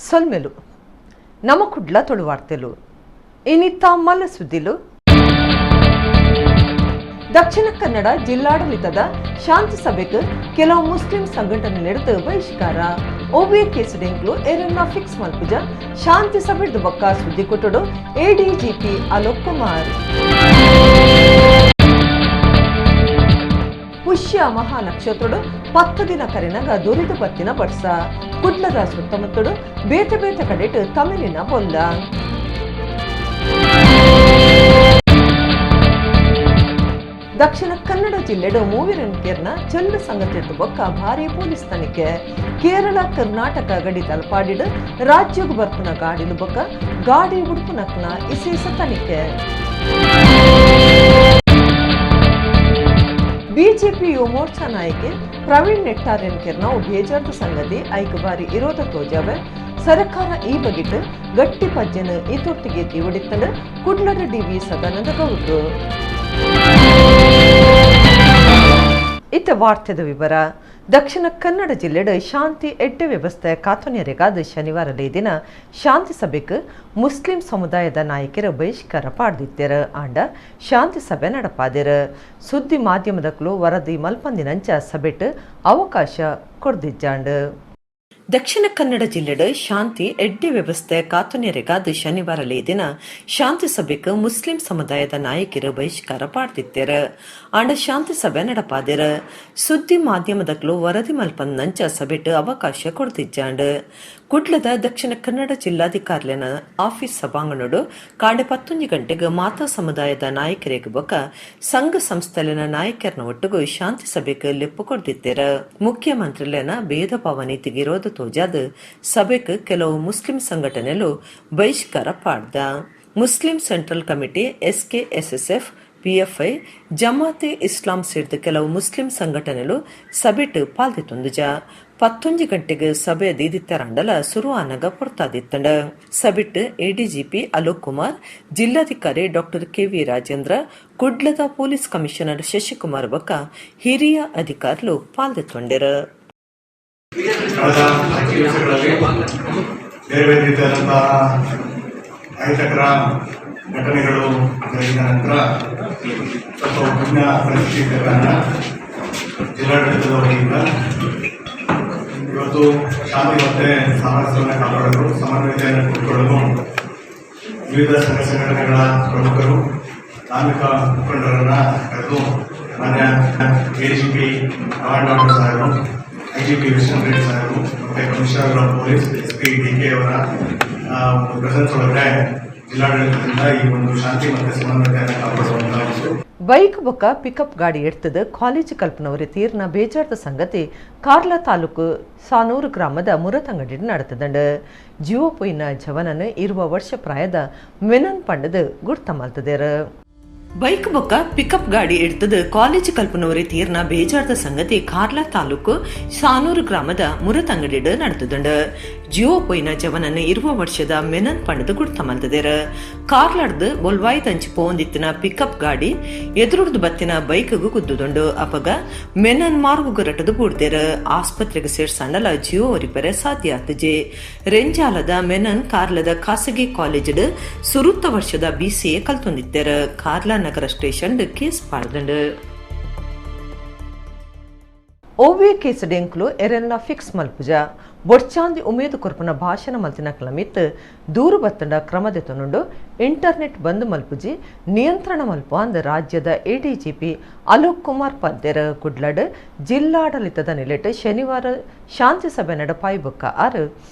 ಸೊಲ್ಮೆಲು ನಮ್ಮಕುಡ್ಲ ತೊಳುವಾರ್ತೆಲು ಇನ್ನಿತ್ತ ಮಲ್ಲ ಸುದ್ದಿಲು ದಕ್ಷಿಣ ಕನ್ನಡ ಜಿಲ್ಲಾಡಳಿತದ ಶಾಂತಿ ಸಭೆಗೆ ಕೆಲವು ಮುಸ್ಲಿಂ ಸಂಘಟನೆ ನಡೆದು ಬಹಿಷ್ಕಾರ ಓಬಿಎ ಕೇಸಡೆಂಗ್ಲು ಏರನ್ನ ಫಿಕ್ಸ್ ಮಲ್ಪುಜ ಶಾಂತಿ ಸಭೆದ ಬೊಕ್ಕ ಸುದ್ದಿ ಕೊಟ್ಟಡು ಎಡಿಜಿಪಿ ಅಲೋಕ್ ಕುಮಾರ್ ಪುಷ್ಯ ಮಹಾ ನಕ್ಷತ್ರಡು 10 ದಿನ ಕರೆನಾಗ ದೊರಿದು ಬತ್ತಿನ ಬರ್ಸ ಕುಡ್ಲದ ಸುತ್ತಮುತ್ತಡು ಬೇತೆ ಬೇತೆ ಕಡೆಟ್ ತಮಿಳಿನ ಬೊಲ್ಲ ದಕ್ಷಿಣ ಕನ್ನಡ ಜಿಲ್ಲೆಡು ಮೂವಿರನ್ಕೇರ್ನ ಚೆಲ್ಲು ಸಂಗತಿಯ ಬೊಕ್ಕ ಭಾರಿ ಪೊಲೀಸ್ ತನಿಖೆ ಕೇರಳ ಕರ್ನಾಟಕ ಗಡಿ ತಲಪಾಡಿಡು ರಾಜ್ಯಕ್ಕೆ ಬರ್ಪುನ ಗಾಡಿಲು ಬೊಕ್ಕ ಗಾಡಿ ಉಡುಪುನಕ್ನ ವಿಶೇಷ ತನಿಖೆ ಬಿಜೆಪಿ ಯುವ ಮೋರ್ಚಾ ನಾಯಕಿ ಪ್ರವೀಣ್ ನೆಟ್ಟಾರೆನ್ಕೇರ್ನ ಬೇಜಾರ್ದ ಸಂಗತಿ ಐದು ಬಾರಿ ವಿರೋಧ ತೋಜಾವೆ ಸರ್ಕಾರ ಈ ಬಗೆಟ್ ಗಟ್ಟಿ ಪಜ್ಜನ ಈ ತೊಟ್ಟಿಗೆ ತೀವಡಿತ್ತಂಡು ಕುಡ್ಲದ ಡಿವಿ ಸದಾನಂದ ಗೌಡ್ರು ಇತ್ತ ವಾರ್ತೆದ ವಿವರ ದಕ್ಷಿಣ ಕನ್ನಡ ಜಿಲ್ಲೆಡ್ ಶಾಂತಿ ಎಡ್ಡೆ ವ್ಯವಸ್ಥೆ ಕಾತೊನೆರೆಗಾದ ಶನಿವಾರ ದಿನ ಶಾಂತಿ ಸಭೆಗೆ ಮುಸ್ಲಿಂ ಸಮುದಾಯದ ನಾಯಕರ ಬಹಿಷ್ಕಾರ ಪಾಡ್ದಿತ್ತರ ಆಂಡ ಶಾಂತಿ ಸಭೆ ನಡಪಾದಿರ ಸುದ್ದಿ ಮಾಧ್ಯಮದಕ್ಕೂ ವರದಿ ಮಲ್ಪಂದಿನಂಚ ಸಭೆಟ್ ಅವಕಾಶ ಕೊಡ್ದಿಜ್ಜಾಂಡ್ ದಕ್ಷಿಣ ಕನ್ನಡ ಜಿಲ್ಲೆಡ್ ಶಾಂತಿ ಎಡ್ಡೆ ವ್ಯವಸ್ಥೆ ಕಾತೊನೆರೆಗಾದ ಶನಿವಾರ ದಿನ ಶಾಂತಿ ಸಭೆಗೆ ಮುಸ್ಲಿಂ ಸಮುದಾಯದ ನಾಯಕರು ಬಹಿಷ್ಕಾರ ಪಾಡ್ದಿತ್ತರ ಆಂಡ ಶಾಂತಿ ಸಭೆ ನಡಪಾದಿರ ಸುದ್ದಿ ಮಾಧ್ಯಮದಕ್ಕೂ ವರದಿ ಮಲ್ಪಂದಂಚ ಸಭೆಟ್ ಅವಕಾಶ ಕೊಡ್ತಿಜ್ಜಾಂಡ್ ಕುಡ್ಲದ ದಕ್ಷಿಣ ಕನ್ನಡ ಜಿಲ್ಲಾಧಿಕಾರಿನ ಆಫೀಸ್ ಸಭಾಂಗಣಡು ಕಾಂಡೆ 11 ಗಂಟೆಗೆ ಮಾತಾ ಸಮುದಾಯದ ನಾಯಕರಿಗೆ ಬೊಕ್ಕ ಸಂಘ ಸಂಸ್ಥೆಲಿನ ನಾಯಕರನ ಒಟ್ಟಿಗೂ ಶಾಂತಿ ಸಭೆಗೆ ಲೆಪ್ಪು ಕೊಡ್ದಿತ್ತರ ಮುಖ್ಯಮಂತ್ರಿಲೇನ ಭೇದ ಭಾವ ನೀತಿಗೆ ವಿರೋಧ ತೋಜಾದ ಸಭೆಗೆ ಕೆಲವು ಮುಸ್ಲಿಂ ಸಂಘಟನೆಗಳು ಬಹಿಷ್ಕಾರ ಪಾಡ್ದ ಮುಸ್ಲಿಂ central committee SKSSF PFI Jamaat-e Islam ಸೇರಿದ ಕೆಲವು ಮುಸ್ಲಿಂ ಸಂಘಟನೆಗಳು ಸಭೆಟ್ ಪಾಲ್ದಿತ್ತುಂದುಜ 11 ಗಂಟೆಗೆ ಸಭೆ ದೀದಿತ್ತರಂಡಲ ಸುರುವಾನಗ ಪೊರ್ತಾದಿತ್ತಂಡ ಸಭೆಟ್ ಎಡಿಜಿಪಿ ಅಲೋಕ್ ಕುಮಾರ್ ಜಿಲ್ಲಾಧಿಕಾರಿ ಡಾಕ್ಟರ್ ಕೆವಿ ರಾಜೇಂದ್ರ ಕುಡ್ಲದ ಪೊಲೀಸ್ ಕಮಿಷನರ್ ಶಶಿಕುಮಾರ್ ಬೊಕ್ಕ ಹಿರಿಯ ಅಧಿಕಾರಿಗಳು ಪಾಲ್ದಿತ್ತೊಂಡರ ಘಟನೆಗಳು జరిగిన ನಂತರ ಸ್ವಲ್ಪ ವಿಭಿನ್ನ ಪರಿಸ್ಥಿತಿ ಕಾರಣ ಜಿಲ್ಲಾಡಳಿತದ ವತಿಯಿಂದ ಇವತ್ತು ಶಾಂತಿ ಮತ್ತೆ ಸಾಮರಸ್ಯವನ್ನು ಕಾಪಾಡಲು ಸಮನ್ವಯತೆಯನ್ನು ಕೈಗೊಳ್ಳಲು ವಿವಿಧ ಸಂಘ ಸಂಘಟನೆಗಳ ಪ್ರಮುಖರು ಧಾರ್ಮಿಕ ಮುಖಂಡರನ್ನ ಕರೆದು ಮಾನ್ಯ ಎಜಿಪಿ ಡಾಕ್ಟರ್ ಸಾಹೇಬರು ಐಜಿಪಿ ವಿಷ್ಣು ರೆಡ್ಡಿ ಸಾಹೇಬರು ಮತ್ತೆ commissioner of police SP DK ಅವರ ಪ್ರೆಸೆನ್ಸ್ ಒಳಗಡೆ ಜಿಲ್ಲಾಡಳಿತದಿಂದ ಈ ಒಂದು ಶಾಂತಿ ಮತ್ತು ಸಮನ್ವಯತೆಯನ್ನು ಕಾಪಾಡುವಂತಹ ಬೈಕ್ ಬೊಕ್ಕ ಪಿಕಪ್ ಗಾಡಿ ಎಡ್ತದ ಕಾಲೇಜು ಕಲ್ಪನವರೆ ತೀರ್ನ ಬೇಜಾರ್ದ ಸಂಗತಿ ಕಾರ್ಲಾ ತಾಲೂಕು ಸಾನೂರು ಗ್ರಾಮದ ಮುರತಂಗಡಿ ನಡೆತದಂಡ ಜೀವಪೊಯ್ನ ಜವನನು 20 ವರ್ಷ ಪ್ರಾಯದ ಮೆನನ್ ಪಂಡದ ಗುರ್ತ ಮಲ್ತದೇರ ಬೈಕ್ ಬೊಕ್ಕ ಪಿಕಪ್ ಗಾಡಿ ಎಡ್ತದ ಕಾಲೇಜು ಕಲ್ಪನವರೆ ತೀರ್ನ ಬೇಜಾರ್ದ ಸಂಗತಿ ಕಾರ್ಲಾ ತಾಲೂಕು ಸಾನೂರು ಗ್ರಾಮದ ಮುರತಂಗಡಿ ನಡೆತದಂಡ ಜೀವಪೊಯ್ನ ಜವನನ್ನು 20 ವರ್ಷದ ಮೆನನ್ ಪಂಡದ ಗುರ್ತ ಮಲ್ತದೇರ ಕಾರ್ಲಾಡ್ದು ಬೊಲ್ವಾಯ್ ತಂಚಿ ಪೋಂದಿತ್ತಿನ ಪಿಕಪ್ ಗಾಡಿ ಎದುರುಡ್ದು ಬತ್ತಿನ ಬೈಕ್ಗೂ ಗುದ್ದುದುಂಡು ಅಪಗ ಮೆನನ್ ಮಾರ್ಗುಗರಟದು ಬೂಡ್ದೇರ ಆಸ್ಪತ್ರೆಗೆ ಸೇರ್ಸಂಡಲ ಜೀವ ರಿಪೇರೆ ಸಾಧ್ಯ ಆತಜೆ ರೆಂಜಾಲದ ಮೆನನ್ ಕಾರ್ಲದ ಖಾಸಗಿ ಕಾಲೇಜ್ ಸುರುತ್ತ ವರ್ಷದ ಬಿಸಿಎ ಕಲ್ತೊಂದಿತ್ತರ ಕಾರ್ಲಾ ನಗರ ಸ್ಟೇಷನ್ ಕೇಸ್ ಪಾಡ್ದಂಡು ಓಬಿಎ ಕೇಸಡೆಂಕ್ಲು ಎರೆನ್ನ ಫಿಕ್ಸ್ ಮಲ್ಪುಜ ಬೊಡ್ಚಾಂದಿ ಉಮೇದು ಕೊರ್ಪನ ಭಾಷಣ ಮಲ್ತಿನ ಕ್ಲಮಿತ್ ದೂರು ಬತ್ತಂಡ ಕ್ರಮದೆತನುಂಡು ಇಂಟರ್ನೆಟ್ ಬಂದ್ ಮಲ್ಪುಜಿ ನಿಯಂತ್ರಣ ಮಲ್ಪ ಅಂದ ರಾಜ್ಯದ ಎಡಿಜಿಪಿ ಅಲೋಕ್ ಕುಮಾರ್ ಪದ್ಯರ ಕುಡ್ಲಡ್ ಜಿಲ್ಲಾಡಳಿತದ ನೆಲೆಟ್ ಶನಿವಾರ ಶಾಂತಿ ಸಭೆ ನಡಪಾಯಿ ಬೊಕ್ಕ ಆರು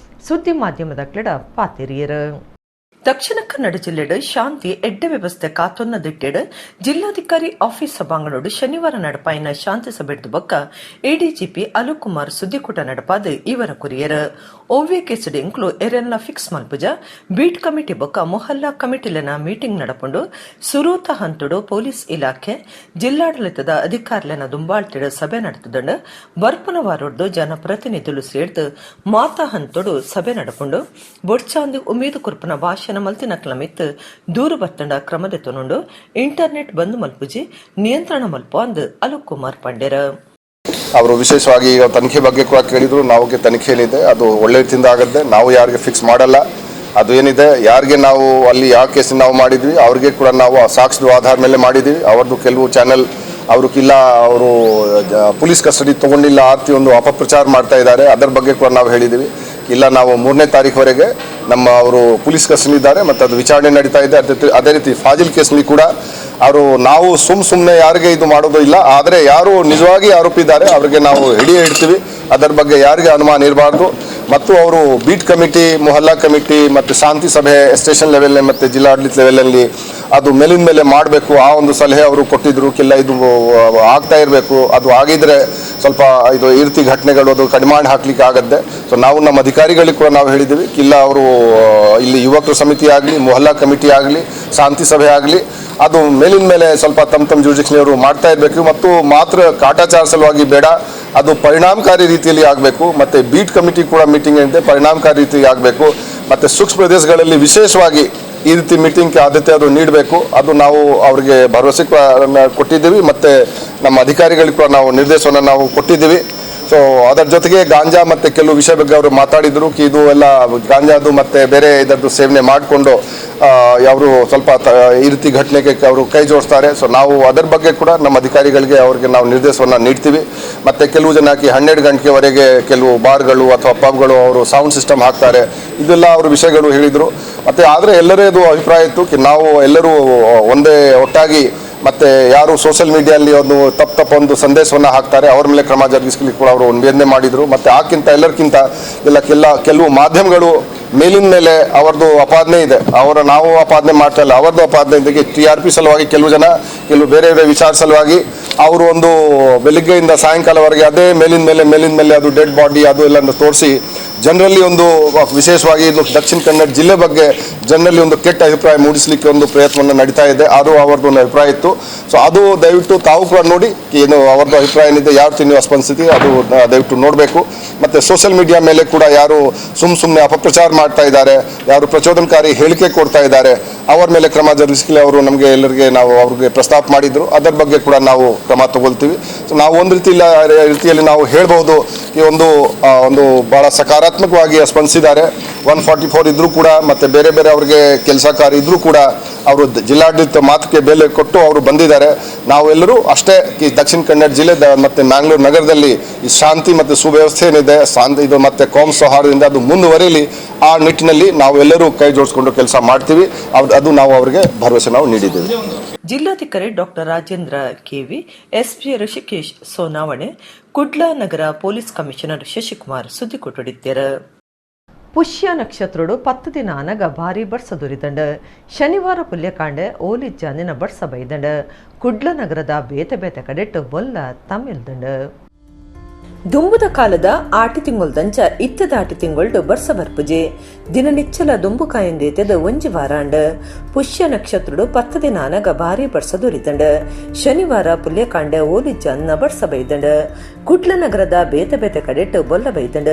ಸುದ್ದಿ ಮಾಧ್ಯಮದ ಕ್ಲೆಡ ಪಾತಿರಿಯರು ದಕ್ಷಿಣ ಕನ್ನಡ ಜಿಲ್ಲೆಡ್ ಶಾಂತಿ ಎಡ್ಡೆ ವ್ಯವಸ್ಥೆ ಕಾತೊನ್ನದಿಟ್ಟೆಡ್ ಜಿಲ್ಲಾಧಿಕಾರಿ ಆಫೀಸ್ ಸಭಾಂಗಣೋಡು ಶನಿವಾರ ನಡಪಾಯಿನ ಶಾಂತಿ ಸಭೆಡ್ ಬೊಕ್ಕ ಎಡಿಜಿಪಿ ಅಲೋಕ್ ಕುಮಾರ್ ಸುದ್ದಿಕೂಟ ನಡಪಾದ ಇವರ ಕುರಿಯರ ಓವಿಯ ಕೇಸಡಿ ಇಂಕ್ಲು ಎರೆನ್ನ ಫಿಕ್ಸ್ ಮಲ್ಪುಜ ಬೀಟ್ ಕಮಿಟಿ ಬೊಕ್ಕ ಮೊಹಲ್ಲಾ ಕಮಿಟಿಲನ ಮೀಟಿಂಗ್ ನಡಪುಂಡು ಸುರೂತ ಹಂತುಡು ಪೊಲೀಸ್ ಇಲಾಖೆ ಜಿಲ್ಲಾಡಳಿತದ ಅಧಿಕಾರಿಲನ ದುಂಬಾಳ್ತಿಡ ಸಭೆ ನಡೆತದಂಡು ಬರ್ಪುನ ವಾರೊಡ್ದು ಜನಪ್ರತಿನಿಧುಲು ಸೇರ್ದು ಮಾತಾ ಹಂತುಡು ಸಭೆ ನಡಪುಂಡು ಬೊಡ್ಚಾಂದಿ ಉಮೇದು ಕುರ್ಪನ ಭಾಷಣ ಮಲ್ತಿನ ಕ್ಲಮಿತ್ ದೂರು ಬತ್ತಂಡ ಕ್ರಮದೆತನುಂಡು ಇಂಟರ್ನೆಟ್ ಬಂದ್ ಮಲ್ಪುಜಿ ನಿಯಂತ್ರಣ ಮಲ್ಪ ಅಂದ್ ಅಲೋಕ್ ಕುಮಾರ್ ಪಂಡೆರ ಅವರು ವಿಶೇಷವಾಗಿ ಈಗ ತನಿಖೆ ಬಗ್ಗೆ ಕೂಡ ಕೇಳಿದರು. ನಾವು ತನಿಖೆ ಏನಿದೆ ಅದು ಒಳ್ಳೆ ರೀತಿಯಿಂದ ಆಗುತ್ತೆ. ನಾವು ಯಾರಿಗೆ ಫಿಕ್ಸ್ ಮಾಡಲ್ಲ. ಅದು ಏನಿದೆ ಯಾರಿಗೆ ನಾವು ಅಲ್ಲಿ ಯಾವ ಕೇಸಿನ ನಾವು ಮಾಡಿದ್ವಿ ಅವ್ರಿಗೆ ಕೂಡ ನಾವು ಸಾಕ್ಷ್ಯದ ಆಧಾರ ಮೇಲೆ ಮಾಡಿದ್ವಿ. ಅವ್ರದ್ದು ಕೆಲವು ಚಾನೆಲ್ ಅವ್ರಿಗಿಲ್ಲ, ಅವರು ಪೊಲೀಸ್ ಕಸ್ಟಡಿ ತೊಗೊಂಡಿಲ್ಲ ಆರ್ತಿ ಒಂದು ಅಪಪ್ರಚಾರ ಮಾಡ್ತಾ ಇದ್ದಾರೆ. ಅದರ ಬಗ್ಗೆ ಕೂಡ ನಾವು ಹೇಳಿದ್ದೀವಿ. ಇಲ್ಲ, ನಾವು 3ನೇ ತಾರೀಕುವರೆಗೆ ಅವರು ಪೊಲೀಸ್ ಕಸ್ಟಡಿ ಇದ್ದಾರೆ ಮತ್ತು ಅದು ವಿಚಾರಣೆ ನಡೀತಾ ಇದೆ. ಅದೇ ರೀತಿ ಫಾಜಿಲ್ ಕೇಸ್ನಲ್ಲಿ ಕೂಡ ನಾವು ಸುಮ್ಮನೆ ಯಾರಿಗೆ ಇದು ಮಾಡೋದು ಇಲ್ಲ. ಆದರೆ ಯಾರು ನಿಜವಾಗಿ ಆರೋಪಿ ಇದ್ದಾರೆ ಅವ್ರಿಗೆ ನಾವು ಹಿಡ್ತೀವಿ. ಅದರ ಬಗ್ಗೆ ಯಾರಿಗೆ ಅನುಮಾನ ಇರಬಾರ್ದು. ಮತ್ತು ಅವರು ಬೀಟ್ ಕಮಿಟಿ, ಮೊಹಲ್ಲಾ ಕಮಿಟಿ ಮತ್ತು ಶಾಂತಿ ಸಭೆ ಸ್ಟೇಷನ್ ಲೆವೆಲ್ ಮತ್ತು ಜಿಲ್ಲಾಡಳಿತ ಲೆವೆಲಲ್ಲಿ ಅದು ಮೇಲಿನ ಮೇಲೆ ಮಾಡಬೇಕು. ಆ ಒಂದು ಸಲಹೆ ಅವರು ಕೊಟ್ಟಿದ್ರು. ಇಲ್ಲ, ಇದು ಆಗ್ತಾ ಇರಬೇಕು. ಅದು ಆಗಿದ್ರೆ ಸ್ವಲ್ಪ ಇದು ಈ ರೀತಿ ಘಟನೆಗಳು ಅದು ಕಡಿಮೆ ಹಾಕ್ಲಿಕ್ಕೆ ಆಗತ್ತೆ. ಸೊ ನಾವು ನಮ್ಮ ಅಧಿಕಾರಿಗಳಿಗೆ ಕೂಡ ನಾವು ಹೇಳಿದ್ದೀವಿ. ಇಲ್ಲ, ಅವರು ಇಲ್ಲಿ ಯುವಕರ ಸಮಿತಿ ಆಗಲಿ, ಮೊಹಲ್ಲಾ ಕಮಿಟಿ ಆಗಲಿ, ಶಾಂತಿ ಸಭೆ ಆಗಲಿ, ಅದು ಮೇಲಿನ ಮೇಲೆ ಸ್ವಲ್ಪ ತಮ್ಮ ಜುರಿಡಿಕ್ಷನ್ ಮಾಡ್ತಾ ಇರಬೇಕು. ಮತ್ತು ಮಾತ್ರ ಕಾಟಾಚಾರ ಸಲುವಾಗಿ ಬೇಡ, ಅದು ಪರಿಣಾಮಕಾರಿ ರೀತಿಯಲ್ಲಿ ಆಗಬೇಕು. ಮತ್ತು ಬೀಟ್ ಕಮಿಟಿ ಕೂಡ ಮೀಟಿಂಗ್ ಏನಿದೆ ಪರಿಣಾಮಕಾರಿ ರೀತಿಯಲ್ಲಿ ಆಗಬೇಕು. ಮತ್ತು ಸೂಕ್ಷ್ಮ ಪ್ರದೇಶಗಳಲ್ಲಿ ವಿಶೇಷವಾಗಿ ಈ ರೀತಿ ಮೀಟಿಂಗ್ಗೆ ಆದ್ಯತೆ ಅದು ನೀಡಬೇಕು. ಅದು ನಾವು ಅವರಿಗೆ ಭರವಸೆ ಕೊಟ್ಟಿದ್ದೀವಿ. ಮತ್ತು ನಮ್ಮ ಅಧಿಕಾರಿಗಳಿಗೆ ಕೂಡ ನಾವು ನಿರ್ದೇಶನ ನಾವು ಕೊಟ್ಟಿದ್ದೀವಿ. ಸೊ ಅದರ ಜೊತೆಗೆ ಗಾಂಜಾ ಮತ್ತು ಕೆಲವು ವಿಷಯ ಬಗ್ಗೆ ಅವರು ಮಾತಾಡಿದರು. ಇದು ಎಲ್ಲ ಗಾಂಜಾದು ಮತ್ತು ಬೇರೆ ಇದರದ್ದು ಸೇವನೆ ಮಾಡಿಕೊಂಡು ಅವರು ಸ್ವಲ್ಪ ಈ ರೀತಿ ಘಟನೆಗೆ ಅವರು ಕೈ ಜೋಡಿಸ್ತಾರೆ. ಸೊ ನಾವು ಅದರ ಬಗ್ಗೆ ಕೂಡ ನಮ್ಮ ಅಧಿಕಾರಿಗಳಿಗೆ ಅವ್ರಿಗೆ ನಾವು ನಿರ್ದೇಶನ ನೀಡ್ತೀವಿ. ಮತ್ತು ಕೆಲವು ಜನ 12 ಗಂಟೆವರೆಗೆ ಕೆಲವು ಬಾರ್ಗಳು ಅಥವಾ ಪಬ್ಗಳು ಅವರು ಸೌಂಡ್ ಸಿಸ್ಟಮ್ ಹಾಕ್ತಾರೆ. ಇದೆಲ್ಲ ಅವರು ವಿಷಯಗಳು ಹೇಳಿದರು. ಮತ್ತು ಆದರೆ ಎಲ್ಲರದು ಅಭಿಪ್ರಾಯ ಇತ್ತು ನಾವು ಎಲ್ಲರೂ ಒಂದೇ ಒಟ್ಟಾಗಿ ಮತ್ತು ಯಾರು ಸೋಷಿಯಲ್ ಮೀಡಿಯಲ್ಲಿ ಒಂದು ತಪ್ಪೊಂದು ಸಂದೇಶವನ್ನು ಹಾಕ್ತಾರೆ ಅವ್ರ ಮೇಲೆ ಕ್ರಮ ಜರುಗಿಸ್ಲಿಕ್ಕೆ ಕೂಡ ಅವರು ನಿವೇದನೆ ಮಾಡಿದರು. ಮತ್ತು ಎಲ್ಲರಿಗಿಂತ ಕೆಲವು ಮಾಧ್ಯಮಗಳು ಮೇಲಿನ ಮೇಲೆ ಅವರದ್ದು ಅಪಾದನೆ ಇದೆ. ನಾವು ಅಪಾದನೆ ಮಾಡ್ತಾ ಇಲ್ಲ, ಅವರದ್ದು ಅಪಾದನೆ ಇದೆ. TRP ಸಲುವಾಗಿ ಕೆಲವು ಬೇರೆ ವಿಚಾರ ಸಲುವಾಗಿ ಅವರು ಒಂದು ಬೆಳಿಗ್ಗೆಯಿಂದ ಸಾಯಂಕಾಲವರೆಗೆ ಅದೇ ಮೇಲಿನ ಮೇಲೆ ಅದು ಡೆಡ್ ಬಾಡಿ ಅದು ಎಲ್ಲ ತೋರಿಸಿ ಜನರಲ್ಲಿ ಒಂದು ವಿಶೇಷವಾಗಿ ದಕ್ಷಿಣ ಕನ್ನಡ ಜಿಲ್ಲೆ ಬಗ್ಗೆ ಜನರಲ್ಲಿ ಒಂದು ಕೆಟ್ಟ ಅಭಿಪ್ರಾಯ ಮೂಡಿಸಲಿಕ್ಕೆ ಒಂದು ಪ್ರಯತ್ನವನ್ನು ನಡೀತಾ ಇದೆ. ಅದು ಅವರದ್ದು ಒಂದು ಅಭಿಪ್ರಾಯ ಇತ್ತು. ಸೊ ಅದು ದಯವಿಟ್ಟು ತಾವು ಕೂಡ ನೋಡಿ ಏನು ಅವರದ್ದು ಅಭಿಪ್ರಾಯ ಏನಿದೆ, ಯಾವ ನೀವು ಸ್ಪಂದಿಸಿದೆ ಅದು ದಯವಿಟ್ಟು ನೋಡಬೇಕು. ಮತ್ತು ಸೋಷಿಯಲ್ ಮೀಡಿಯಾ ಮೇಲೆ ಕೂಡ ಯಾರು ಸುಮ್ಮನೆ ಅಪಪ್ರಚಾರ ಮಾಡ್ತಾ ಇದ್ದಾರೆ, ಯಾರು ಪ್ರಚೋದನಕಾರಿ ಹೇಳಿಕೆ ಕೊಡ್ತಾ ಇದ್ದಾರೆ ಅವರ ಮೇಲೆ ಕ್ರಮ ಜರುಗಿಸಲಿ ಅವರು ನಮಗೆ ಎಲ್ಲರಿಗೆ ನಾವು ಅವ್ರಿಗೆ ಪ್ರಸ್ತಾಪ ಮಾಡಿದ್ರು. ಅದರ ಬಗ್ಗೆ ಕೂಡ ನಾವು ಕ್ರಮ ತಗೊಳ್ತೀವಿ. ಸೊ ನಾವು ಒಂದು ರೀತಿಯಲ್ಲಿ ನಾವು ಹೇಳ್ಬೋದು ಈ ಒಂದು ಭಾಳ ಸಕಾರಾತ್ಮಕವಾಗಿ ಸ್ಪಂದಿಸಿದ್ದಾರೆ. 144 ಇದ್ರೂ ಕೂಡ ಮತ್ತು ಬೇರೆ ಅವರಿಗೆ ಕೆಲಸ ಕಾರ್ಯ ಇದ್ರೂ ಕೂಡ ಅವರು ಜಿಲ್ಲಾಡಳಿತ ಮಾತಿಗೆ ಬೆಲೆ ಕೊಟ್ಟು ಅವರು ಬಂದಿದ್ದಾರೆ. ನಾವೆಲ್ಲರೂ ಅಷ್ಟೇ ಈ ದಕ್ಷಿಣ ಕನ್ನಡ ಜಿಲ್ಲೆ ಮತ್ತು ಮ್ಯಾಂಗ್ಳೂರು ನಗರದಲ್ಲಿ ಈ ಶಾಂತಿ ಮತ್ತು ಸುವ್ಯವಸ್ಥೆ ಏನಿದೆ ಇದು ಮತ್ತು ಕೋಮ್ ಸೌಹಾರ್ದದಿಂದ ಅದು ಮುಂದುವರಿಯಲಿ. ಆ ನಿಟ್ಟಿನಲ್ಲಿ ನಾವೆಲ್ಲರೂ ಕೈ ಜೋಡಿಸ್ಕೊಂಡು ಕೆಲಸ ಮಾಡ್ತೀವಿ. ಅದು ನಾವು ಅವರಿಗೆ ಭರವಸೆ ನಾವು ನೀಡಿದ್ದೀವಿ. ಜಿಲ್ಲಾಧಿಕಾರಿ doctor Rajendra KV, SP Rishikesh Sonawane, Kudla ನಗರ ಪೊಲೀಸ್ ಕಮಿಷನರ್ ಶಶಿಕುಮಾರ್ ಸುದ್ದಿ ಕೊಟ್ಟಿದ್ದಾರೆ. ಪುಷ್ಯ ನಕ್ಷತ್ರಡು 10 ದಿನ ಅನಗ ಭಾರಿ ಬಡ್ಸದುರಿದಂಡ ಶನಿವಾರ ಪುಲ್ಯಕಾಂಡೆ ಓಲಿಜ್ಜ ನಿನ ಬಡ್ಸ ಬೈದಂಡ ಕುಡ್ಲ ನಗರದ ಬೇತೆ ಕಡೆಟ್ಟು ಬೊಲ್ಲ ತಮ್ಮಿಲ್ದಂಡ ದುಂಬುದ ಕಾಲದ ಆಟಿ ತಿಂಗೊಳ್ದಂಚ ಇತ್ತದ ಆಟಿ ತಿಂಗೊಳ್ಡು ಬರ್ಸ ಬರ್ಪುಜೆ ದಿನನಿಚ್ಚಲ ದುಂಬು ಕಾಯಿಂದೇತದ ಒಂಜಿ ವಾರಾಂಡ ಪುಷ್ಯ ನಕ್ಷತ್ರಡು 10 ದಿನ ಅನಗ ಭಾರಿ ಬಡ್ಸದುರಿದಂಡ ಶನಿವಾರ ಪುಲ್ಯಕಾಂಡ ಓಲಿಜ್ಜ ಅನ್ನ ಬಡ್ಸ ಬೈದಂಡ ಕುಡ್ಲ ನಗರದ ಬೇತೆ ಕಡೆಟ್ಟು ಬೊಲ್ಲ ಬೈದಂಡ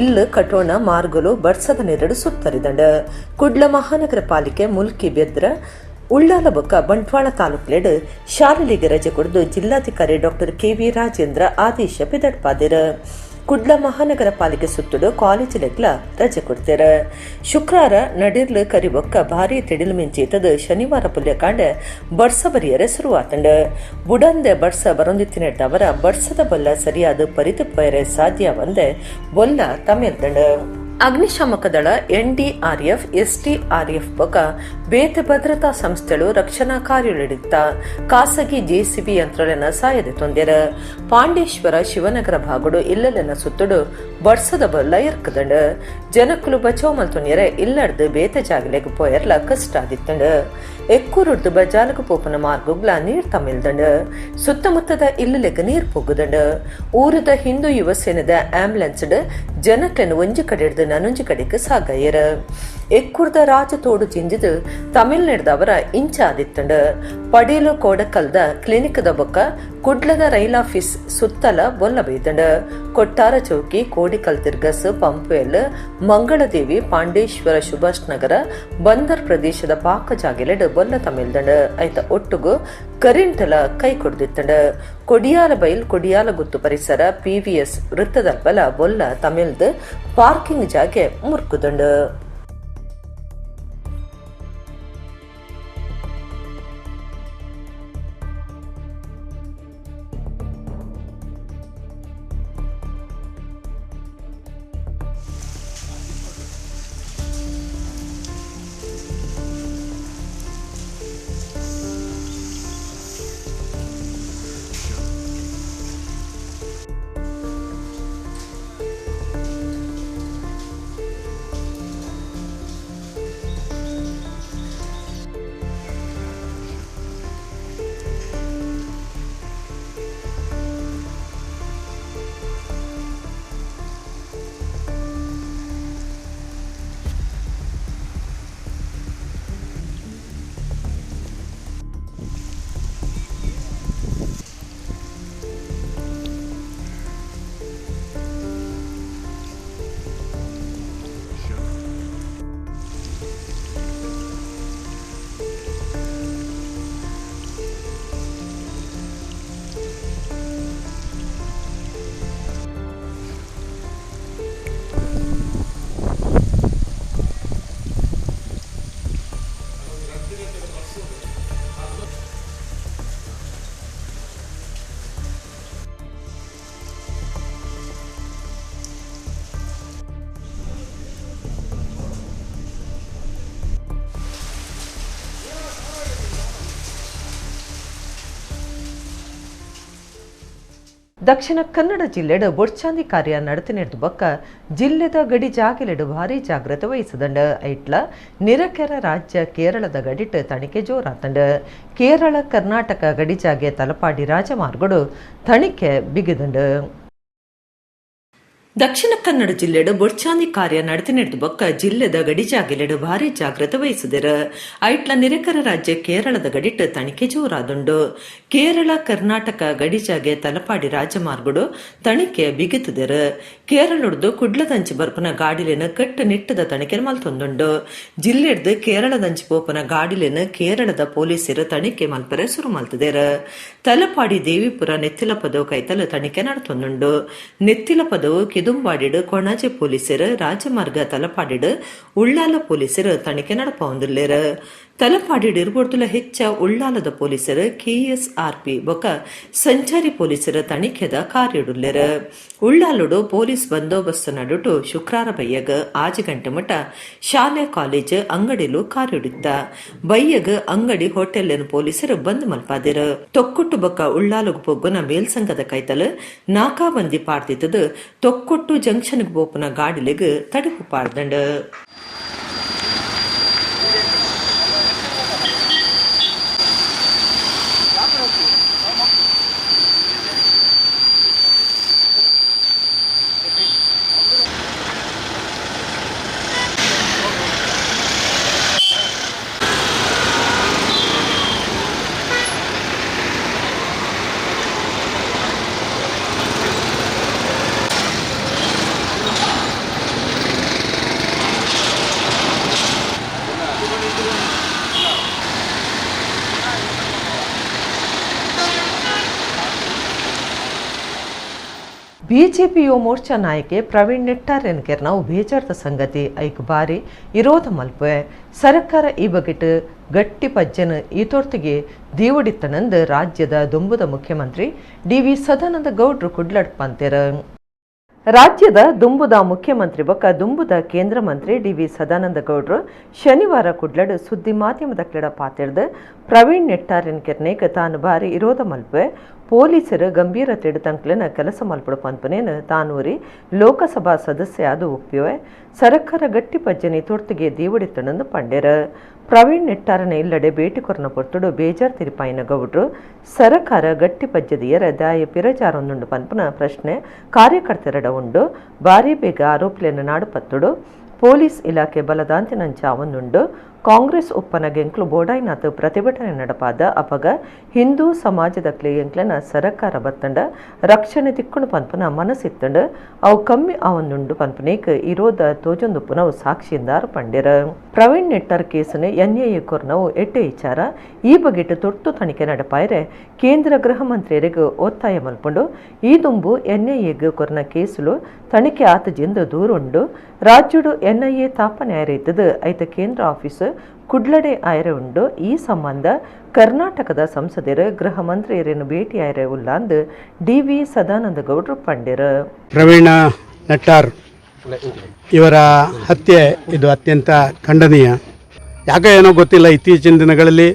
ಇಲ್ಲು ಕಟೋಣ ಮಾರ್ಗಲು ಬಡ್ಸದ ನೆರಡು ಸುತ್ತರಿದಂಡ ಕುಡ್ಲ ಮಹಾನಗರ ಪಾಲಿಕೆ ಮುಲ್ಕಿ ಬೆದ್ರ ಉಳ್ಳಾಲ ಬೊಕ್ಕ ಬಂಟ್ವಾಳ ತಾಲೂಕ್ಲೆಡ್ ಶಾಲೆಗಳಿಗೆ ರಜೆ ಕೊಡದು ಜಿಲ್ಲಾಧಿಕಾರಿ ಡಾಕ್ಟರ್ ಕೆವಿ ರಾಜೇಂದ್ರ ಆದೇಶ ಪಿದಡ್ಪಾದಿರ. ಕುಡ್ಲ ಮಹಾನಗರ ಪಾಲಿಕೆ ಸುತ್ತುಡು ಕಾಲೇಜಿಲೆಗ್ಲ ರಜೆ ಕೊಡ್ತಾರ. ಶುಕ್ರವಾರ ನಡಿರ್ಲು ಕರಿಬೊಕ್ಕ ಭಾರಿ ತೆಡಿಲು ಮಿಂಚೇತದ ಶನಿವಾರ ಪುಲ್ಯಕಾಂಡ ಬಡ್ಸ ಬರಿಯರೆ ಶುರುವಾತಂಡ ಬುಡಂದೆ ಬಡ್ಸ ಬರೊಂದಿತ್ತಿನೆಟ್ಟವರ ಬಡ್ಸದ ಬೊಲ್ಲ ಸರಿಯಾದ ಪರಿತು ಪಯರೆ ಸಾಧ್ಯ ಒಂದೆ ಬೊಲ್ಲ ತಮ್ಮೆಲ್ದಂಡ. ಅಗ್ನಿಶಾಮಕ ದಳ, NDRF, SDRF ಬೊಕ ಬೇತೆ ಭದ್ರತಾ ಸಂಸ್ಥೆಗಳು ರಕ್ಷಣಾ ಕಾರ್ಯನಿಡುತ್ತ ಖಾಸಗಿ JCB ಯಂತ್ರಗಳನ್ನ ಸಾಯದೆ ತೊಂದೆರ. ಪಾಂಡೇಶ್ವರ ಶಿವನಗರ ಭಾಗಡು ಇಲ್ಲಲೆನ ಸುತ್ತುಡು ಬಡ್ಸದ ಬೊಲ್ಲ ಇರ್ಕದಂಡ ಜನಕ್ಕಲು ಬಚಾವ್ ಮಲ್ತೊಂದಿಯರೆ ಇಲ್ಲಡ್ದು ಬೇತೆ ಜಾಗಲೆಗ್ ಪೋಯರ್ಲ ಕಷ್ಟ ಆದಿತ್ತಂಡ. ಎಕ್ಕೂರುಡ್ದು ಬಜಾಲಗ ಪೋಪನ ಮಾರ್ಗುಗ್ಲ ನೀರ್ ತಮ್ಮಿಲ್ದಂಡ ಸುತ್ತಮುತ್ತದ ಇಲ್ಲಲೆಗ್ ನೀರ್ ಪೊಗ್ಗುದಂಡ. ಊರದ ಹಿಂದೂ ಯುವ ಸೇನೆದ ಆಂಬುಲೆನ್ಸ್ ಜನಕ್ಲೆನ್ ಒಂಜಿ ಕಡೆ ಹಿಡ್ದು ನನೊಂಜಿ ಕಡೆಗೆ ಸಾಗಯ್ಯರ. ಎಕ್ಕುರ್ದ ರಾಜ ತೋಡು ಚಿಂಜಿದು ತಮಿಳ್ನಾಡದವರ ಇಂಚಾದಿತ್ತಂಡು ಪಡೇಲು ಕೋಡಕಲ್ದ ಕ್ಲಿನಿಕ್ದ ಬೊಕ್ಕ ಕುಡ್ಲದ ರೈಲ್ ಆಫೀಸ್ ಸುತ್ತಲ ಬೊಲ್ಲ ಬೈತಂಡು ಕೊಟ್ಟಾರ ಚೌಕಿ ಕೋಡಿಕಲ್ ತಿರ್ಗಸ್ ಪಂಪೇಲ್ ಮಂಗಳದೇವಿ ಪಾಂಡೇಶ್ವರ ಸುಭಾಷ್ ನಗರ ಬಂದರ್ ಪ್ರದೇಶದ ಪಾಕ ಜಾಗೆಲೆಡ್ ಬೊಲ್ಲ ತಮಿಳ್ದಂಡು ಐತ ಒಟ್ಟುಗು ಕರೆಂಟಲ ಕೈ ಕೊಡ್ದಿತ್ತಂಡು ಕೊಡಿಯಾಲ ಬೈಲ್ ಕೊಡಿಯಾಲ ಗುತ್ತು ಪರಿಸರ PVS ವೃತ್ತದಲ್ಪಲ ಬೊಲ್ಲ ತಮಿಳ್ದು ಪಾರ್ಕಿಂಗ್ ಜಾಗೆ ಮುರ್ಕುದಂಡು. ದಕ್ಷಿಣ ಕನ್ನಡ ಜಿಲ್ಲೆಡ್ ಬೊಡ್ಚಾಂದಿ ಕಾರ್ಯ ನಡತಿನೆಡ್ದು ಬೊಕ್ಕ ಜಿಲ್ಲೆದ ಗಡಿ ಜಾಗೆಲೆಡು ಭಾರಿ ಜಾಗ್ರತೆ ವಹಿಸದಂಡ ಐಟ್ಲ ನಿರಕೆರ ರಾಜ್ಯ ಕೇರಳದ ಗಡಿಟ್ ತಣಿಕೆ ಜೋರಾತಂಡ ಕೇರಳ ಕರ್ನಾಟಕ ಗಡಿ ಜಾಗೆ ತಲಪಾಡಿ ರಾಜಮಾರ್ಗಡು ತಣಿಕೆ ಬಿಗಿದಂಡ. ದಕ್ಷಿಣ ಕನ್ನಡ ಜಿಲ್ಲೆಡ್ ಬೊಡ್ಚಾಂದಿ ಕಾರ್ಯ ನಡತಿನೆಡ್ದು ಬೊಕ್ಕ ಜಿಲ್ಲೆದ ಗಡಿ ಜಾಗೆಲೆಡು ಭಾರಿ ಜಾಗ್ರತೆ ವಹಿಸಿದರ ಐಟ್ಲ ನಿರಕರ ರಾಜ್ಯ ಕೇರಳದ ಗಡಿಟ್ ತಣಿಕೆ ಜೋರಾದುಂಡು ಕೇರಳ ಕರ್ನಾಟಕ ಗಡಿ ಜಾಗೆ ತಲಪಾಡಿ ರಾಜಮಾರ್ಗಡು ತಣಿಕೆ ಬಿಗಿತುದರ ಕೇರಳಡ್ದು ಕುಡ್ಲದಂಚಿ ಬರ್ಪನ ಗಾಡಿಲೆನ ಕಟ್ಟು ನಿಟ್ಟದ ತಣಿಕೆ ಮಲ್ತೊಂದುಂಡು ಜಿಲ್ಲೆಡ್ದು ಕೇರಳದಂಚಿ ಪೋಪನ ಗಾಡಿಲೆನ ಕೇರಳದ ಪೊಲೀಸರು ತಣಿಕೆ ಮಲ್ಪರೆ ಸುರು ಮಲ್ತದೇರ ತಲಪಾಡಿ ದೇವಿಪುರ ನೆತ್ತಿಲ ಪದವು ಕೈತಲು ತಣಿಕೆ ನಡತೊಂದುಂಡು ನೆತ್ತಿಲ ಪದವು ಕಿದುಂಬಾಡಿಡು ಕೊಣಾಜೆ ಪೊಲೀಸರು ರಾಜಮಾರ್ಗ ತಲಪಾಡಿಡು ಉಳ್ಳಾಲ ಪೊಲೀಸರು ತಣಿಕೆ ನಡಪೊಂದುಲ್ಲೇರ ತಲಪಾಡಿಡು ಇರ್ಬೋಡ್ದುಲ ಹೆಚ್ಚ ಉಳ್ಳಾಲದ ಪೊಲೀಸರು KSRP ಬೊಕ ಸಂಚಾರಿ ಪೊಲೀಸರ ತಣಿಕೆದ ಕಾರ್ಯಡುಲ್ಲೇರ ಉಳ್ಳಾಲುಡು ಪೊಲೀಸ್ ಬಂದೋಬಸ್ತ್ ನಡುಟು ಶುಕ್ರಾರ ಬಯ್ಯಗ ಆಜು ಗಂಟೆ ಮಟ ಶಾಲೆ ಕಾಲೇಜ್ ಅಂಗಡಿಲು ಕಾರ್ಯಡಿದ್ದ ಬಯ್ಯಗ ಅಂಗಡಿ ಹೋಟೆಲ್ ಪೊಲೀಸರು ಬಂದ್ ಮಲ್ಪಾದಿರ ತೊಕ್ಕೊಟ್ಟು ಬೊಕ ಉಳ್ಳಾಲುಗು ಪೊಗ್ಗುನ ಮೇಲ್ಸಂಗದ ಕೈತಲು ನಾಕಾಬಂದಿ ಪಾಡ್ತಿತ್ತದು ತೊಕ್ಕೊಟ್ಟು ಜಂಕ್ಷನ್ ಬೋಪನ ಗಾಡಿಲೆಗ್ ತಡಿಪು ಪಾಡ್ದಂಡ. ಬಿಜೆಪಿ ಯುವ ಮೋರ್ಚಾ ನಾಯಕೆ ಪ್ರವೀಣ್ ನೆಟ್ಟಾರೆನ್ಕೆರ್ ನಾವು ಬೇಜಾರದ ಸಂಗತಿ ಐಕ್ ಬಾರಿ ವಿರೋಧ ಮಲ್ಪೆ ಸರ್ಕಾರ ಈ ಬಗೆಟ್ ಗಟ್ಟಿ ಪಜ್ಜನ ಈ ತೋರ್ತಿಗೆ ದೀವಡಿತ್ತನಂದು ರಾಜ್ಯದ ದುಂಬುದ ಮುಖ್ಯಮಂತ್ರಿ DV ಸದಾನಂದ ಗೌಡ್ರು ಕುಡ್ಲಡ್ ಪಂತೆರ. ರಾಜ್ಯದ ದುಂಬುದ ಮುಖ್ಯಮಂತ್ರಿ ಬೊಕ್ಕ ದುಂಬುದ ಕೇಂದ್ರ ಮಂತ್ರಿ DV ಸದಾನಂದ ಗೌಡ್ರು ಶನಿವಾರ ಕುಡ್ಲಡ್ ಸುದ್ದಿ ಮಾಧ್ಯಮದ ಕ್ರೀಡ ಪಾತಿರ್ದು ಪ್ರವೀಣ್ ನೆಟ್ಟಾರೆನ್ಕೆರ್ನೇಗ ತಾನು ಬಾರಿ ವಿರೋಧ ಮಲ್ಪೆ ಪೊಲೀಸರು ಗಂಭೀರ ತಿಡುತಂಕ್ಲನ ಕೆಲಸ ಮಲ್ಪಡು ಪಂಪನೇನು ತಾನೂರಿ ಲೋಕಸಭಾ ಸದಸ್ಯ ಅದು ಒಪ್ಪಿವೆ ಸರ್ಕಾರ ಗಟ್ಟಿ ಪಜ್ಜನಿ ತೊರ್ತಿಗೆ ದೀವಡಿತ್ತನಂದು ಪಂಡೆರ. ಪ್ರವೀಣ್ ನೆಟ್ಟಾರನ ಇಲ್ಲಡೆ ಭೇಟಿ ಕೊರನ ಪೊರ್ತುಡು ಬೇಜಾರ್ ತಿರುಪಾಯಿನ ಗೌಡ್ರು ಸರ್ಕಾರ ಗಟ್ಟಿ ಪಜ್ಜದಿಯರ ದಾಯ ಪಿರಜಾರೊಂದುಂಡು ಪನ್ಪುನ ಪ್ರಶ್ನೆ ಕಾರ್ಯಕರ್ತೆರಡ ಉಂಡು ಬಾರಿ ಬೇಗ ಆರೋಪಿಯನ್ನು ನಾಡು ಪತ್ತುಡು ಪೊಲೀಸ್ ಇಲಾಖೆ ಬಲದಾಂತಿನಂಚ ಅವನುಂಡು ಕಾಂಗ್ರೆಸ್ ಉಪ್ಪನಗೆ ಎಂಕ್ಲು ಬೋಡಾಯಿನಾಥ್ ಪ್ರತಿಭಟನೆ ನಡಪಾದ ಅಪಗ ಹಿಂದೂ ಸಮಾಜದಕ್ಲೆ ಎಂಕ್ಲನ ಸರಕಾರ ಬತ್ತಂಡ ರಕ್ಷಣೆ ತಿಕ್ಕುಣು ಪನ್ಪನ ಮನಸ್ಸಿತ್ತಂಡು ಅವು ಕಮ್ಮಿ ಅವನುಂಡು ಪನ್ಪನೇಕ್ ಇರೋದ ತೋಜೊಂದುಪ್ಪುನವು ಸಾಕ್ಷಿಯಿಂದಾರು ಪಂಡ್ಯರ ಪ್ರವೀಣ್ ನೆಟ್ಟರ್ ಕೇಸನ್ನು NIA ಕೊರ್ನವು ಎಡ್ಡೆ ವಿಚಾರ ಈ ಬಗೆಟ್ ತುರ್ತು ತನಿಖೆ ನಡಪಾಯ್ರೆ ಕೇಂದ್ರ ಗೃಹ ಮಂತ್ರಿಯರಿಗೆ ಒತ್ತಾಯ ಮಲ್ಪುಂಡು ಈ ದುಂಬು NIA ಕೊರ್ನ ಕೇಸುಲು ತನಿಖೆ ಆತಜಿಂದು ದೂರುಂಡು ರಾಜ್ಯಡು NIA ತಾಪನೆ ಆಯ್ರೈತದು ಐತ ಕೇಂದ್ರ ಆಫೀಸ್ ಕುಡ್ಲಡೆ ಆಯ್ರೆ ಉಂಡು ಈ ಸಂಬಂಧ ಕರ್ನಾಟಕದ ಸಂಸದರು ಗೃಹ ಮಂತ್ರಿಯರನ್ನು ಭೇಟಿ ಆಯ್ರೆ ಉಲ್ಲಾಂದು DV ಸದಾನಂದ ಗೌಡ್ರು ಪಂಡ್ಯರು. ಪ್ರವೀಣ ನಟ್ಟಾರ್ ಇವರ ಹತ್ಯೆ ಇದು ಅತ್ಯಂತ ಖಂಡನೀಯ. ಯಾಕೆ ಏನೋ ಗೊತ್ತಿಲ್ಲ, ಇತ್ತೀಚಿನ ದಿನಗಳಲ್ಲಿ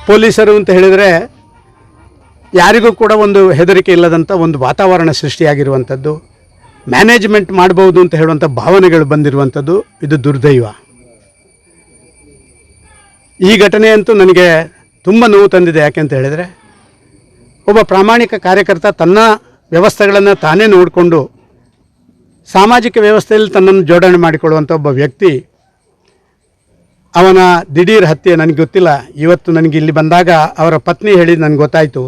ಪೊಲೀಸರು ಅಂತ ಹೇಳಿದರೆ ಯಾರಿಗೂ ಕೂಡ ಒಂದು ಹೆದರಿಕೆ ಇಲ್ಲದಂಥ ಒಂದು ವಾತಾವರಣ ಸೃಷ್ಟಿಯಾಗಿರುವಂಥದ್ದು, ಮ್ಯಾನೇಜ್ಮೆಂಟ್ ಮಾಡ್ಬೋದು ಅಂತ ಹೇಳುವಂಥ ಭಾವನೆಗಳು ಬಂದಿರುವಂಥದ್ದು ಇದು ದುರ್ದೈವ. ಈ ಘಟನೆಯಂತೂ ನನಗೆ ತುಂಬ ನೋವು ತಂದಿದೆ. ಯಾಕೆಂತ ಹೇಳಿದರೆ ಒಬ್ಬ ಪ್ರಾಮಾಣಿಕ ಕಾರ್ಯಕರ್ತ ತನ್ನ ವ್ಯವಸ್ಥೆಗಳನ್ನು ತಾನೇ ನೋಡಿಕೊಂಡು ಸಾಮಾಜಿಕ ವ್ಯವಸ್ಥೆಯಲ್ಲಿ ತನ್ನನ್ನು ಜೋಡಣೆ ಮಾಡಿಕೊಳ್ಳುವಂಥ ಒಬ್ಬ ವ್ಯಕ್ತಿ, ಅವನ ದಿಢೀರ್ ಹತ್ಯೆ ನನಗೆ ಗೊತ್ತಿಲ್ಲ. ಇವತ್ತು ನನಗೆ ಇಲ್ಲಿ ಬಂದಾಗ ಅವರ ಪತ್ನಿ ಹೇಳಿದ್ದು ನನಗೆ ಗೊತ್ತಾಯಿತು.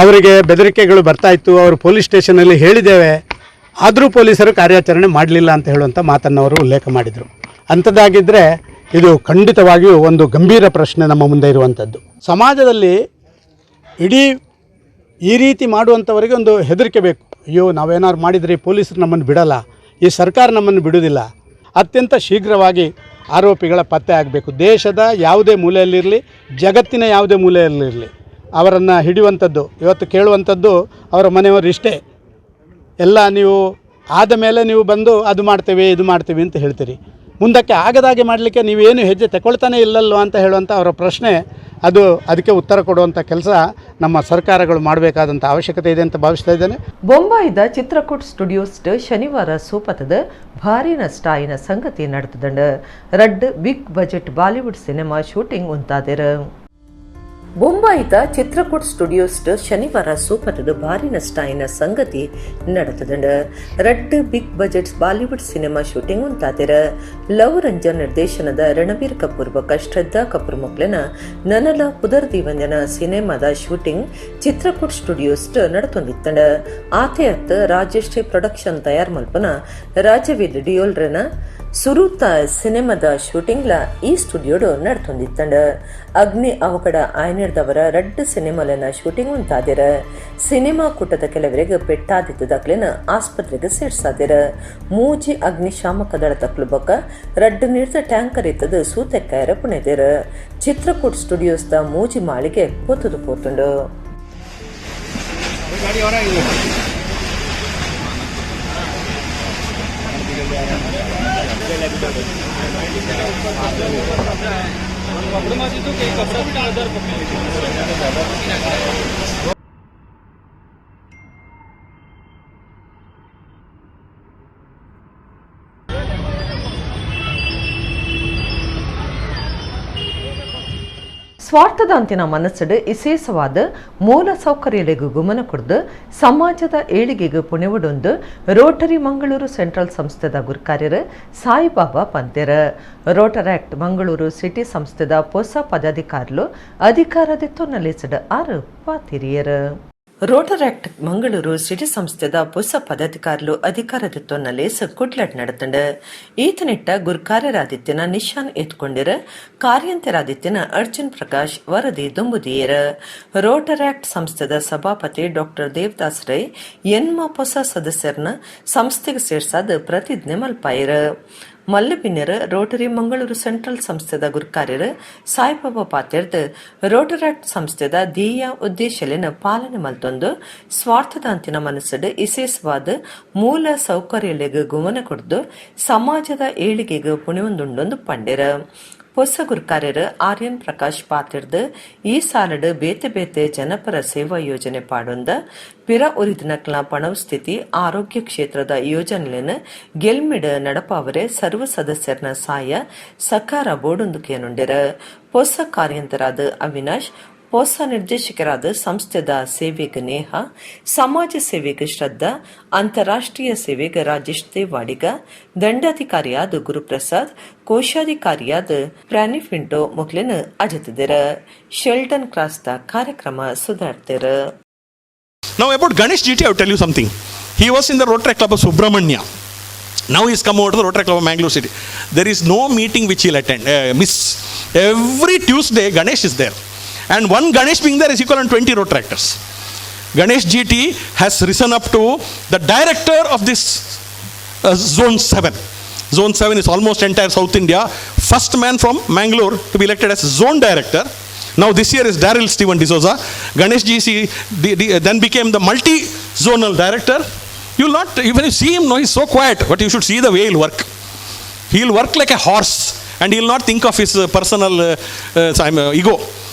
ಅವರಿಗೆ ಬೆದರಿಕೆಗಳು ಬರ್ತಾಯಿತ್ತು, ಅವರು ಪೊಲೀಸ್ ಸ್ಟೇಷನಲ್ಲಿ ಹೇಳಿದ್ದೇವೆ, ಆದರೂ ಪೊಲೀಸರು ಕಾರ್ಯಾಚರಣೆ ಮಾಡಲಿಲ್ಲ ಅಂತ ಹೇಳುವಂಥ ಮಾತನ್ನು ಅವರು ಉಲ್ಲೇಖ ಮಾಡಿದರು. ಅಂಥದ್ದಾಗಿದ್ದರೆ ಇದು ಖಂಡಿತವಾಗಿಯೂ ಒಂದು ಗಂಭೀರ ಪ್ರಶ್ನೆ ನಮ್ಮ ಮುಂದೆ ಇರುವಂಥದ್ದು. ಸಮಾಜದಲ್ಲಿ ಇಡೀ ಈ ರೀತಿ ಮಾಡುವಂಥವರಿಗೆ ಒಂದು ಹೆದರಿಕೆ ಬೇಕು. ಅಯ್ಯೋ, ನಾವೇನಾದ್ರು ಮಾಡಿದರೆ ಪೊಲೀಸರು ನಮ್ಮನ್ನು ಬಿಡಲ್ಲ, ಈ ಸರ್ಕಾರ ನಮ್ಮನ್ನು ಬಿಡುವುದಿಲ್ಲ. ಅತ್ಯಂತ ಶೀಘ್ರವಾಗಿ ಆರೋಪಿಗಳ ಪತ್ತೆ ಆಗಬೇಕು. ದೇಶದ ಯಾವುದೇ ಮೂಲೆಯಲ್ಲಿರಲಿ, ಜಗತ್ತಿನ ಯಾವುದೇ ಮೂಲೆಯಲ್ಲಿರಲಿ ಅವರನ್ನು ಹಿಡಿಯುವಂಥದ್ದು. ಇವತ್ತು ಕೇಳುವಂಥದ್ದು ಅವರ ಮನೆಯವರು ಇಷ್ಟೇ, ಎಲ್ಲ ನೀವು ಆದ ಮೇಲೆ ನೀವು ಬಂದು ಅದು ಮಾಡ್ತೇವೆ ಇದು ಮಾಡ್ತೀವಿ ಅಂತ ಹೇಳ್ತೀರಿ, ಮುಂದಕ್ಕೆ ಆಗದಾಗೆ ಮಾಡಲಿಕ್ಕೆ ನೀವೇನು ಹೆಜ್ಜೆ ತಗೊಳ್ತಾನೆ ಇಲ್ಲಲ್ವ ಅಂತ ಹೇಳುವಂಥ ಅವರ ಪ್ರಶ್ನೆ, ಅದಕ್ಕೆ ಉತ್ತರ ಕೊಡುವಂಥ ಕೆಲಸ ನಮ್ಮ ಸರ್ಕಾರಗಳು ಮಾಡಬೇಕಾದಂಥ ಅವಶ್ಯಕತೆ ಇದೆ ಅಂತ ಭಾವಿಸ್ತಾ ಇದ್ದೇನೆ. ಬೊಂಬಾಯಿದ ಚಿತ್ರಕೂಟ್ ಸ್ಟುಡಿಯೋಸ್ ಶನಿವಾರ ಸೂಪತದ ಭಾರಿ ನಷ್ಟ ಆಯಿನ ಸಂಗತಿ ನಡೆತದಂಡ ರಡ್ big budget Bollywood cinema shooting ಉಂತಾದೆರ. ಬೊಂಬಾಯಿದ ಚಿತ್ರಕೂಟ್ ಸ್ಟುಡಿಯೋಸ್ ಶನಿವಾರ ಸೂಪತದ ಭಾರಿ ನಷ್ಟ ಆಯಿನ ಸಂಗತಿ ನಡೆತದಂಡ ರಡ್ big budget Bollywood cinema shooting ಉಂತಾದೆರ. ಲವ್ ರಂಜನ್ ನಿರ್ದೇಶನದ ರಣಬೀರ್ ಕಪೂರ್ ಬಕ ಶ್ರದ್ಧಾ ಕಪೂರ್ ಮಕ್ಳನ ನನಲ ಪುದರ್ದಿವಂಜನ ಸಿನಿಮಾದ ಶೂಟಿಂಗ್ ಚಿತ್ರಕೂಟ್ ಸ್ಟುಡಿಯೋಸ್ ನಡತೊಂದಿತ್ತಂಡ. ಆತೆ ಅತ್ತ ರಾಜಶ್ರೀ ಪ್ರೊಡಕ್ಷನ್ ತಯಾರ್ ಮಲ್ಪನ ರಾಜವೀರ್ ಡಿಯೋಲ್ರನ ಸುರೂತ ಸಿನಿಮಾದ ಶೂಟಿಂಗ್ಲ ಈ ಸ್ಟುಡಿಯೋಡು ನಡ್ತೊಂದಿತ್ತಂಡ. ಅಗ್ನಿ ಅವಘಡ ಆಯ್ನಿಡ್ದವರ ರಡ್ ಸಿನಿಮಾಲನ ಶೂಟಿಂಗ್ ಉಂತಾದಿರ. ಸಿನಿಮಾ ಕೂಟದ ಕೆಲವರಿಗೆ ಪೆಟ್ಟಾದಿದ್ದದಾಗ್ಲೇನ ಆಸ್ಪತ್ರೆಗೆ ಸೇರ್ಸಾದಿರ. ಮೂಜಿ ಅಗ್ನಿಶಾಮಕ ದಳ ತಕ್ಲು ಬೊಕ್ಕ ರಡ್ ನೀರ್ದ ಟ್ಯಾಂಕರ್ ಇತ್ತದ ಸೂತೆಕ್ಕಾಯರ ಪುಣೆದಿರ. ಚಿತ್ರಕೂಟ್ ಸ್ಟುಡಿಯೋಸ್ದ ಮೂಜಿ ಮಾಳಿಗೆ ಪೊತ್ತುದು ಪೋತುಂಡು. ಸ್ವಾರ್ಥದ ಅಂತಿನ ಮನಸ್ಸಡು ವಿಶೇಷವಾದ ಮೂಲ ಸೌಕರ್ಯಗಳಿಗೂ ಗಮನ ಕೊಡದು ಸಮಾಜದ ಏಳಿಗೆಗೂ ಪುಣೆವಡೊಂದು ರೋಟರಿ ಮಂಗಳೂರು ಸೆಂಟ್ರಲ್ ಸಂಸ್ಥೆದ ಗುರುಕಾರ್ಯರು ಸಾಯಿಬಾಬಾ ಪಂತೆರ. ರೋಟರಾಕ್ಟ್ ಮಂಗಳೂರು ಸಿಟಿ ಸಂಸ್ಥೆದ ಹೊಸ ಪದಾಧಿಕಾರಿಗಳು ಅಧಿಕಾರದ ನಲಿಸಡ ಆರು ಪಾತಿರಿಯರು. ರೋಟರಾಕ್ಟ್ ಮಂಗಳೂರು ಸಿಟಿ ಸಂಸ್ಥೆದ ಹೊಸ ಪದಾಧಿಕಾರಿಗಳು ಅಧಿಕಾರದ ನಲೇಸ್ ಕುಡ್ಲಟ್ ನಡೆತಂಡ. ಈತನಿಟ್ಟ ಗುರುಕಾರ್ಯರಾದಿತ್ಯನ ನಿಶಾನ್ ಎತ್ಕೊಂಡಿರ ಕಾರ್ಯಂತರಾದಿತ್ಯನ ಅರ್ಜುನ್ ಪ್ರಕಾಶ್ ವರದಿ ದುಂಬುದಿಯರ. ರೋಟರಾಕ್ಟ್ ಸಂಸ್ಥೆದ ಸಭಾಪತಿ ಡಾಕ್ಟರ್ ದೇವದಾಸ್ ರೈ ಎನ್ಮ ಹೊಸ ಸದಸ್ಯರನ್ನ ಸಂಸ್ಥೆಗೆ ಸೇರ್ಸಾದ ಪ್ರತಿಜ್ಞೆ ಮಲ್ಪಾಯರ. ಮಲ್ಲಬಿನ್ನರ ರೋಟರಿ ಮಂಗಳೂರು ಸೆಂಟ್ರಲ್ ಸಂಸ್ಥೆದ ಗುರುಕಾರ್ಯರು ಸಾಯಿಬಾಬಾ ಪಾತ್ಯರ್ದ ರೋಟರಾಕ್ಟ್ ಸಂಸ್ಥೆದ ಧ್ಯೇಯ ಉದ್ದೇಶಲಿನ ಪಾಲನೆ ಮಲ್ತೊಂದು ಸ್ವಾರ್ಥದ ಅಂತಿನ ಮನಸ್ಸಡು ವಿಶೇಷವಾದ ಮೂಲ ಸೌಕರ್ಯಗಳಿಗೆ ಗಮನ ಕೊಡ್ದು ಸಮಾಜದ ಏಳಿಗೆಗೆ ಪುಣೆಯೊಂದುಂಡೊಂದು ಪಂಡೆರ. ಹೊಸ ಗುರುಕಾರ್ಯರು ಆರ್ಯನ್ ಪ್ರಕಾಶ್ ಪಾತಿರ್ದು ಈ ಸಾಲಡು ಬೇತೆ ಬೇತೆ ಜನಪರ ಸೇವಾ ಯೋಜನೆ ಪಾಡೊಂದ ಪಿರ ಉರಿದಿನಕ್ಲ ಪಣವು ಸ್ಥಿತಿ ಆರೋಗ್ಯ ಕ್ಷೇತ್ರದ ಯೋಜನೆಯನ್ನು ಗೆಲ್ಮಿಡ ನಡಪಾವರೆ ಸರ್ವ ಸದಸ್ಯರನ ಸಾಯ ಸಕಾರ ಬೋಡೊಂದು ಕೇನುಂಡಿರ. ಹೊಸ ಕಾರ್ಯಂತರಾದ ಅವಿನಾಶ್ ಹೊಸ ನಿರ್ದೇಶಕರಾದ ಸಂಸ್ಥೆದ ಸೇವೆಗೆ ನೇಹ, ಸಮಾಜ ಸೇವೆಗೆ ಶ್ರದ್ಧಾ, ಅಂತಾರಾಷ್ಟ್ರೀಯ ಸೇವೆಗೆ ರಾಜೇಶ್ ದೇವಾಡಿಗ, ದಂಡಾಧಿಕಾರಿಯಾದ ಗುರುಪ್ರಸಾದ್, ಕೋಶಾಧಿಕಾರಿಯಾದ ಪ್ರಾನಿಫಿಂಟೋ ಮೊಗ್ಲಿನ ಅಜತಿದರ ಶೆಲ್ಟನ್ ಕ್ರಾಸ್ದ ಕಾರ್ಯಕ್ರಮ ಸುಧಾರ್ತಿರ. Now about Ganesh GT, I will tell you something. He was in the Rotary Club of Subramania. Now he's come over to the Rotary Club of Mangaluru city. There is no meeting which he'll miss. Every Tuesday Ganesh is there. And one Ganesh being there is equal to 20 Rotaractors. Ganesh GT has risen up to the director of this Zone 7. Zone 7 is almost entire South India. First man from Mangalore to be elected as Zone Director. Now this year is Daryl Stephen D'Souza. Ganesh GC then became the multi-zonal director. You will not, even you see him, no, he's so quiet, but you should see the way he'll work. He'll work like a horse and he'll not think of his personal ego.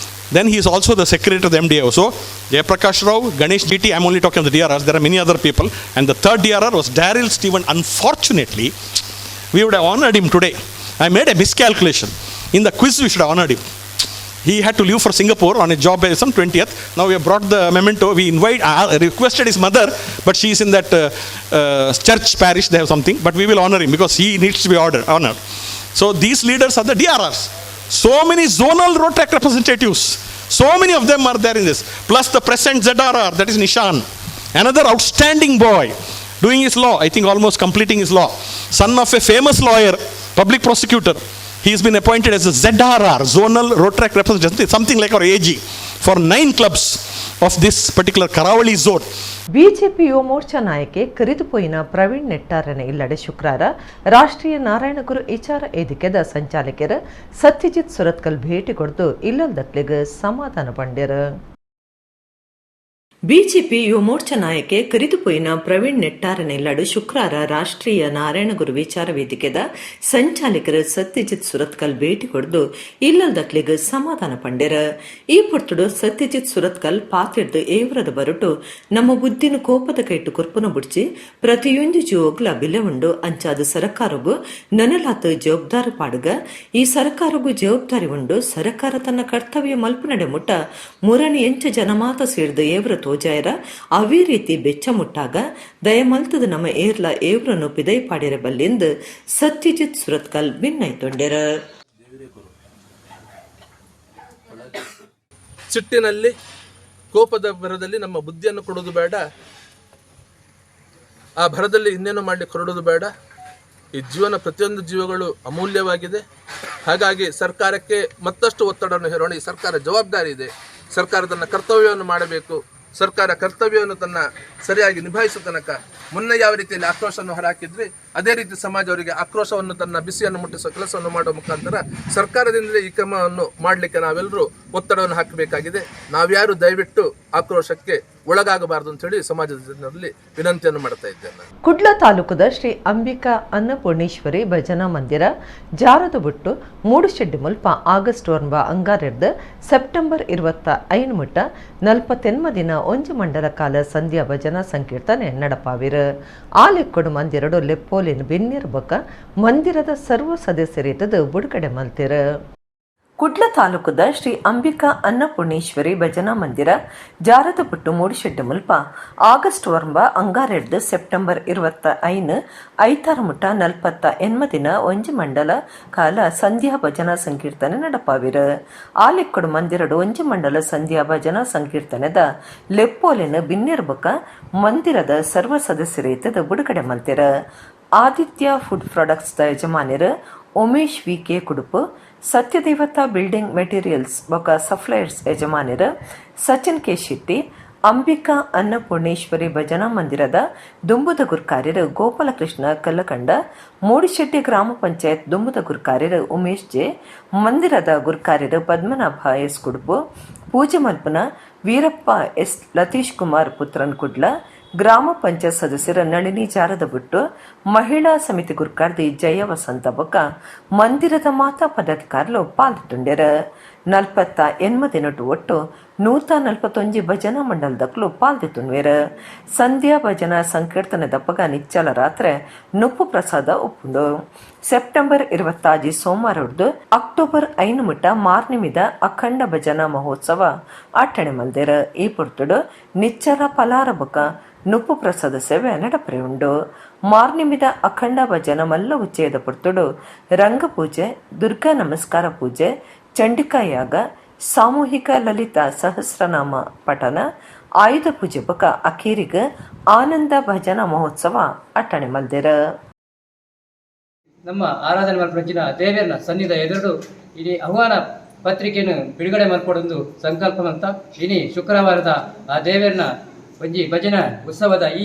Then he is also the secretary of the MDA. So, Jayaprakash Rao, Ganesh GT, I'm only talking of the DRRs, there are many other people. And the third DRR was Daryl Stephen. Unfortunately, we would have honored him today. I made a miscalculation. In the quiz, we should have honored him. He had to leave for Singapore on a job by some 20th. Now we have brought the memento. We requested his mother, but she is in that church parish. They have something, but we will honor him because he needs to be honored. So these leaders are the DRRs. So many zonal Rotary representatives. So many of them are there in this. Plus the present ZRR, that is Nishan. Another outstanding boy doing his law. I think almost completing his law. Son of a famous lawyer, public prosecutor. He has been appointed as a ZRR, Zonal Rotary Representative, something like our AG, for 9 clubs of this particular Karavali zone. BJP Yuva Morcha ನಾಯಕಿ ಕರೆದುಪೋಯಿನ ಪ್ರವೀಣ್ ನೆಟ್ಟಾರನ ಇಲ್ಲಡೆ ಶುಕ್ರವಾರ ರಾಷ್ಟ್ರೀಯ ನಾರಾಯಣಗುರು ವಿಚಾರ ವೇದಿಕೆದ ಸಂಚಾಲಕರು ಸತ್ಯಜಿತ್ ಸುರತ್ಕಲ್ ಭೇಟಿ ಕೊಡ್ದು ಇಲ್ಲದಕ್ಲಿಗೆ ಸಮಾಧಾನ ಪಂಡ್ಯರು. BJP Yuva Morcha ನಾಯಕಿ ಕರೆದುಪೋಯಿನ ಪ್ರವೀಣ್ ನೆಟ್ಟಾರನ ಇಲ್ಲಡು ಶುಕ್ರವಾರ ರಾಷ್ಟ್ರೀಯ ನಾರಾಯಣಗುರು ವಿಚಾರ ವೇದಿಕೆದ ಸಂಚಾಲಕರು ಸತ್ಯಜಿತ್ ಸುರತ್ಕಲ್ ಭೇಟಿ ಕೊಡ್ದು ಇಲ್ಲದಕ್ಲಿಗೆ ಸಮಾಧಾನ ಪಂಡ್ಯರ. ಈ ಪೊರ್ತುಡು ಸತ್ಯಜಿತ್ ಸುರತ್ಕಲ್ ಪಾತಿಡ್ದು ಏವ್ರದ ಬರುಟು ನಮ್ಮ ಬುದ್ಧಿನ ಕೋಪದ ಕೈಟು ಕುರ್ಪುನ ಬುಡ್ಚಿ ಪ್ರತಿಯೊಂದು ಜೀವೋಗ್ಲ ಬಿಲೆ ಉಂಡು ಅಂಚಾದ ಸರ್ಕಾರಗೂ ನನಲಾತ ಜವಾಬ್ದಾರಿ ಪಾಡುಗ ಈ ಸರ್ಕಾರಗೂ ಜವಾಬ್ದಾರಿ ಉಂಡು ಸರ್ಕಾರ ತನ್ನ ಕರ್ತವ್ಯ ಮಲ್ಪುನಡೆ ಮುಟ್ಟ ಮೂರನೇ ಎಂಚ ಜನಮಾತ ಸೇರಿದ ಏವ್ರ ತೋಜಾಯರ ಅವೇ ರೀತಿ ಬೆಚ್ಚ ಮುಟ್ಟಾಗ ದಯಮಲ್ತದ ನಮ್ಮ ಏರ್ಲ ಏವ್ರನ್ನು ಪಿದೈ ಪಾಡಿರಬಲ್ಲೆಂದು ಸತ್ಯಜಿತ್ ಸುರತ್ಕಲ್ ಭಿನ್ನೈತೊಂಡೆರ. ಸಿಟ್ಟಿನಲ್ಲಿ ಕೋಪದ ಭರದಲ್ಲಿ ನಮ್ಮ ಬುದ್ಧಿಯನ್ನು ಕೊಡೋದು ಬೇಡ, ಆ ಭರದಲ್ಲಿ ಇನ್ನೇನು ಮಾಡಲಿಕ್ಕೆ ಹೊರಡೋದು ಬೇಡ. ಈ ಜೀವನ ಪ್ರತಿಯೊಂದು ಜೀವಗಳು ಅಮೂಲ್ಯವಾಗಿದೆ. ಹಾಗಾಗಿ ಸರ್ಕಾರಕ್ಕೆ ಮತ್ತಷ್ಟು ಒತ್ತಡವನ್ನು ಹೇರೋಣ. ಈ ಸರ್ಕಾರ ಜವಾಬ್ದಾರಿ ಇದೆ. ಸರ್ಕಾರ ತನ್ನ ಕರ್ತವ್ಯವನ್ನು ಮಾಡಬೇಕು. ಸರ್ಕಾರ ಕರ್ತವ್ಯವನ್ನು ತನ್ನ ಸರಿಯಾಗಿ ನಿಭಾಯಿಸುವ ತನಕ ಮೊನ್ನೆ ಯಾವ ರೀತಿಯಲ್ಲಿ ಆಕ್ರೋಶವನ್ನು ಹೊರಹಾಕಿದ್ರಿ ಅದೇ ರೀತಿ ಸಮಾಜ ಅವರಿಗೆ ಆಕ್ರೋಶವನ್ನು ತನ್ನ ಬಿಸಿಯನ್ನು ಮುಟ್ಟಿಸುವ ಕೆಲಸವನ್ನು ಮಾಡುವ ಮುಖಾಂತರ ಸರ್ಕಾರದಿಂದಲೇ ಈ ಕ್ರಮವನ್ನು ಮಾಡಲಿಕ್ಕೆ ನಾವೆಲ್ಲರೂ ಒತ್ತಡವನ್ನು ಹಾಕಬೇಕಾಗಿದೆ. ನಾವ್ಯಾರು ದಯವಿಟ್ಟು ಆಕ್ರೋಶಕ್ಕೆ ಒಳಗಾಗಬಾರದು ಅಂತ ಹೇಳಿ ಸಮಾಜದ ಜನರಲ್ಲಿ ವಿನಂತಿಯನ್ನು ಮಾಡ್ತಾ ಇದ್ದೇನೆ. ಕುಡ್ಲ ತಾಲೂಕದ ಶ್ರೀ ಅಂಬಿಕಾ ಅನ್ನಪೂರ್ಣೇಶ್ವರಿ ಭಜನಾ ಮಂದಿರ ಜಾರದ ಬಿಟ್ಟು ಮೂಡುಶೆಡ್ಡಿ ಮುಲ್ಪ ಆಗಸ್ಟ್ 1 ಅಂಗಾರೆಡ್ದು ಸೆಪ್ಟೆಂಬರ್ 25 ಮುಟ್ಟ 48 ದಿನ ಒಂಜು ಮಂಡಲ ಕಾಲ ಸಂಧ್ಯಾ ಭಜನಾ ಸಂಕೀರ್ತನೆ ನಡಪಾವಿರ. ಆಲೆಕ್ಕೊಡು ಮಂದಿರಡು ಲೆಪ್ಪೋಲಿನ ಬೆನ್ನಿರ್ಬಕ ಮಂದಿರದ ಸರ್ವ ಸದಸ್ಯರಿತದ ಬುಡುಗಡೆ ಮಲ್ತಿರ. ಕುಡ್ಲ ತಾಲೂಕದ ಶ್ರೀ ಅಂಬಿಕಾ ಅನ್ನಪೂರ್ಣೇಶ್ವರಿ ಭಜನಾ ಮಂದಿರ ಜಾರದ ಪುಟ್ಟು ಮೂಡಿಶೆಡ್ಡು ಮುಲ್ಪ ಆಗಸ್ಟ್ 1 ಅಂಗಾರೆಡ್ದು ಸೆಪ್ಟೆಂಬರ್ 25 ಐತಾರ ಮುಟ್ಟ 48 ದಿನ ಒಂಜಿ ಮಂಡಲ ಕಾಲ ಸಂಧ್ಯಾ ಭಜನಾ ಸಂಕೀರ್ತನೆ ನಡಪಾವಿರ. ಆಲೆಕ್ಕೊಡು ಮಂದಿರಡು ಒಂಜಿ ಮಂಡಲ ಸಂಧ್ಯಾ ಭಜನಾ ಸಂಕೀರ್ತನೆದ ಲೆಪ್ಪೋಲಿನ ಬಿನ್ನಿರ್ಬಕ ಮಂದಿರದ ಸರ್ವ ಸದಸ್ಯರೇತದ ಬುಡುಗಡೆ ಮಲ್ತಿರ. ಆದಿತ್ಯ ಫುಡ್ ಪ್ರಾಡಕ್ಟ್ಸ್ ದ ಯಜಮಾನಿರ Umesh VK. Kudupu, Satyadevata building materials ಬೊಕ ಸಪ್ಲೈಯರ್ಸ್ ಯಜಮಾನಿರ ಸಚಿನ್ ಕೆ. ಶೆಟ್ಟಿ, ಅಂಬಿಕಾ ಅನ್ನಪೂರ್ಣೇಶ್ವರಿ ಭಜನಾ ಮಂದಿರದ ದುಂಬುದ ಗುರ್ಕಾರ್ಯರು ಗೋಪಾಲಕೃಷ್ಣ ಕಲ್ಲಕಂಡ, ಮೂಡಿಶೆಟ್ಟಿ ಗ್ರಾಮ ಪಂಚಾಯತ್ ದುಂಬುದ ಗುರ್ಕಾರ್ಯರು ಉಮೇಶ್ ಜೆ, ಮಂದಿರದ ಗುರ್ಕಾರ್ಯರು ಪದ್ಮನಾಭ ಎಸ್. ಕುಡುಪು, ಪೂಜೆ ಮಲ್ಪನ ವೀರಪ್ಪ ಎಸ್. ಲತೀಶ್ ಕುಮಾರ್ ಪುತ್ರನ್ ಕುಡ್ಲ, ಗ್ರಾಮ ಪಂಚಾಯತ್ ಸದಸ್ಯರ ನಳಿನಿ ಜಾರದ ಬಿಟ್ಟು, ಮಹಿಳಾ ಸಮಿತಿ ಗುರ್ಕಾರ್ದಿ ಜಯ ವಸಂತ ಬೊಕ್ಕ ಮಂದಿರದ ಮಾತಾ ಪದಾಧಿಕಾರಿಗಳು ಪಾಲ್ಗೊಂಡರು. 48 ಒಟ್ಟು 141 ಭಜನಾ ಮಂಡಲದಕ್ಕಲು ಪಾಲ್ದಿತ್ತುನ್ವೇರು. ಸಂಧ್ಯಾ ಭಜನಾ ಸಂಕೀರ್ತನೆ ದಪ್ಪಗ ನಿಚ್ಚಲ ರಾತ್ರಿ ನುಪ್ಪು ಪ್ರಸಾದ ಒಪ್ಪುಂಡು. ಸೆಪ್ಟೆಂಬರ್ 26 ಸೋಮವಾರ ಹಿಡಿದು ಅಕ್ಟೋಬರ್ 5 ಮುಟ್ಟ ಮಾರ್ನಿಮಿದ ಅಖಂಡ ಭಜನಾ ಮಹೋತ್ಸವ ಆಟಣೆ ಮಲ್ದೇರು. ಈ ಪುರ್ತುಡು ನಿಚ್ಚಲ ಪಲಾರ ಬೊಕ್ಕ ನುಪ್ಪು ಪ್ರಸಾದ ಸೇವೆ ನಡಪರೆ ಉಂಡು. ಮಾರ್ನಿಮಿದ ಅಖಂಡ ಭಜನ ಮಲ್ಲ ಉಚ್ಚೇದ ಪುರ್ತುಡು ರಂಗಪೂಜೆ, ದುರ್ಗಾ ನಮಸ್ಕಾರ ಪೂಜೆ, ಚಂಡಿಕಾಯಾಗ, ಸಾಮೂಹಿಕ ಲಲಿತ ಸಹಸ್ರನಾಮ ಪಠನ, ಆಯುಧ ಪೂಜೆ ಬೊಕ್ಕ ಅಖೀರಿಗ ಆನಂದ ಭಜನಾ ಮಹೋತ್ಸವ ಅಟಣೆ ಮಲ್ದೇರ. ನಮ್ಮ ಆರಾಧನೆ ಮಲ್ಪಂಚಿನ ದೇವರನ್ನ ಸನ್ನಿಧ ಎದುರು ಇಡೀ ಆಹ್ವಾನ ಪತ್ರಿಕೆಯನ್ನು ಬಿಡುಗಡೆ ಮಾಡಿಕೊಡೊಂದು ಸಂಕಲ್ಪ ಅಂತ ಇನಿ ಶುಕ್ರವಾರದ ಆ ದೇವರನ್ನ ಒಂಜಿ ಭಜನಾ ಉತ್ಸವದ ಈ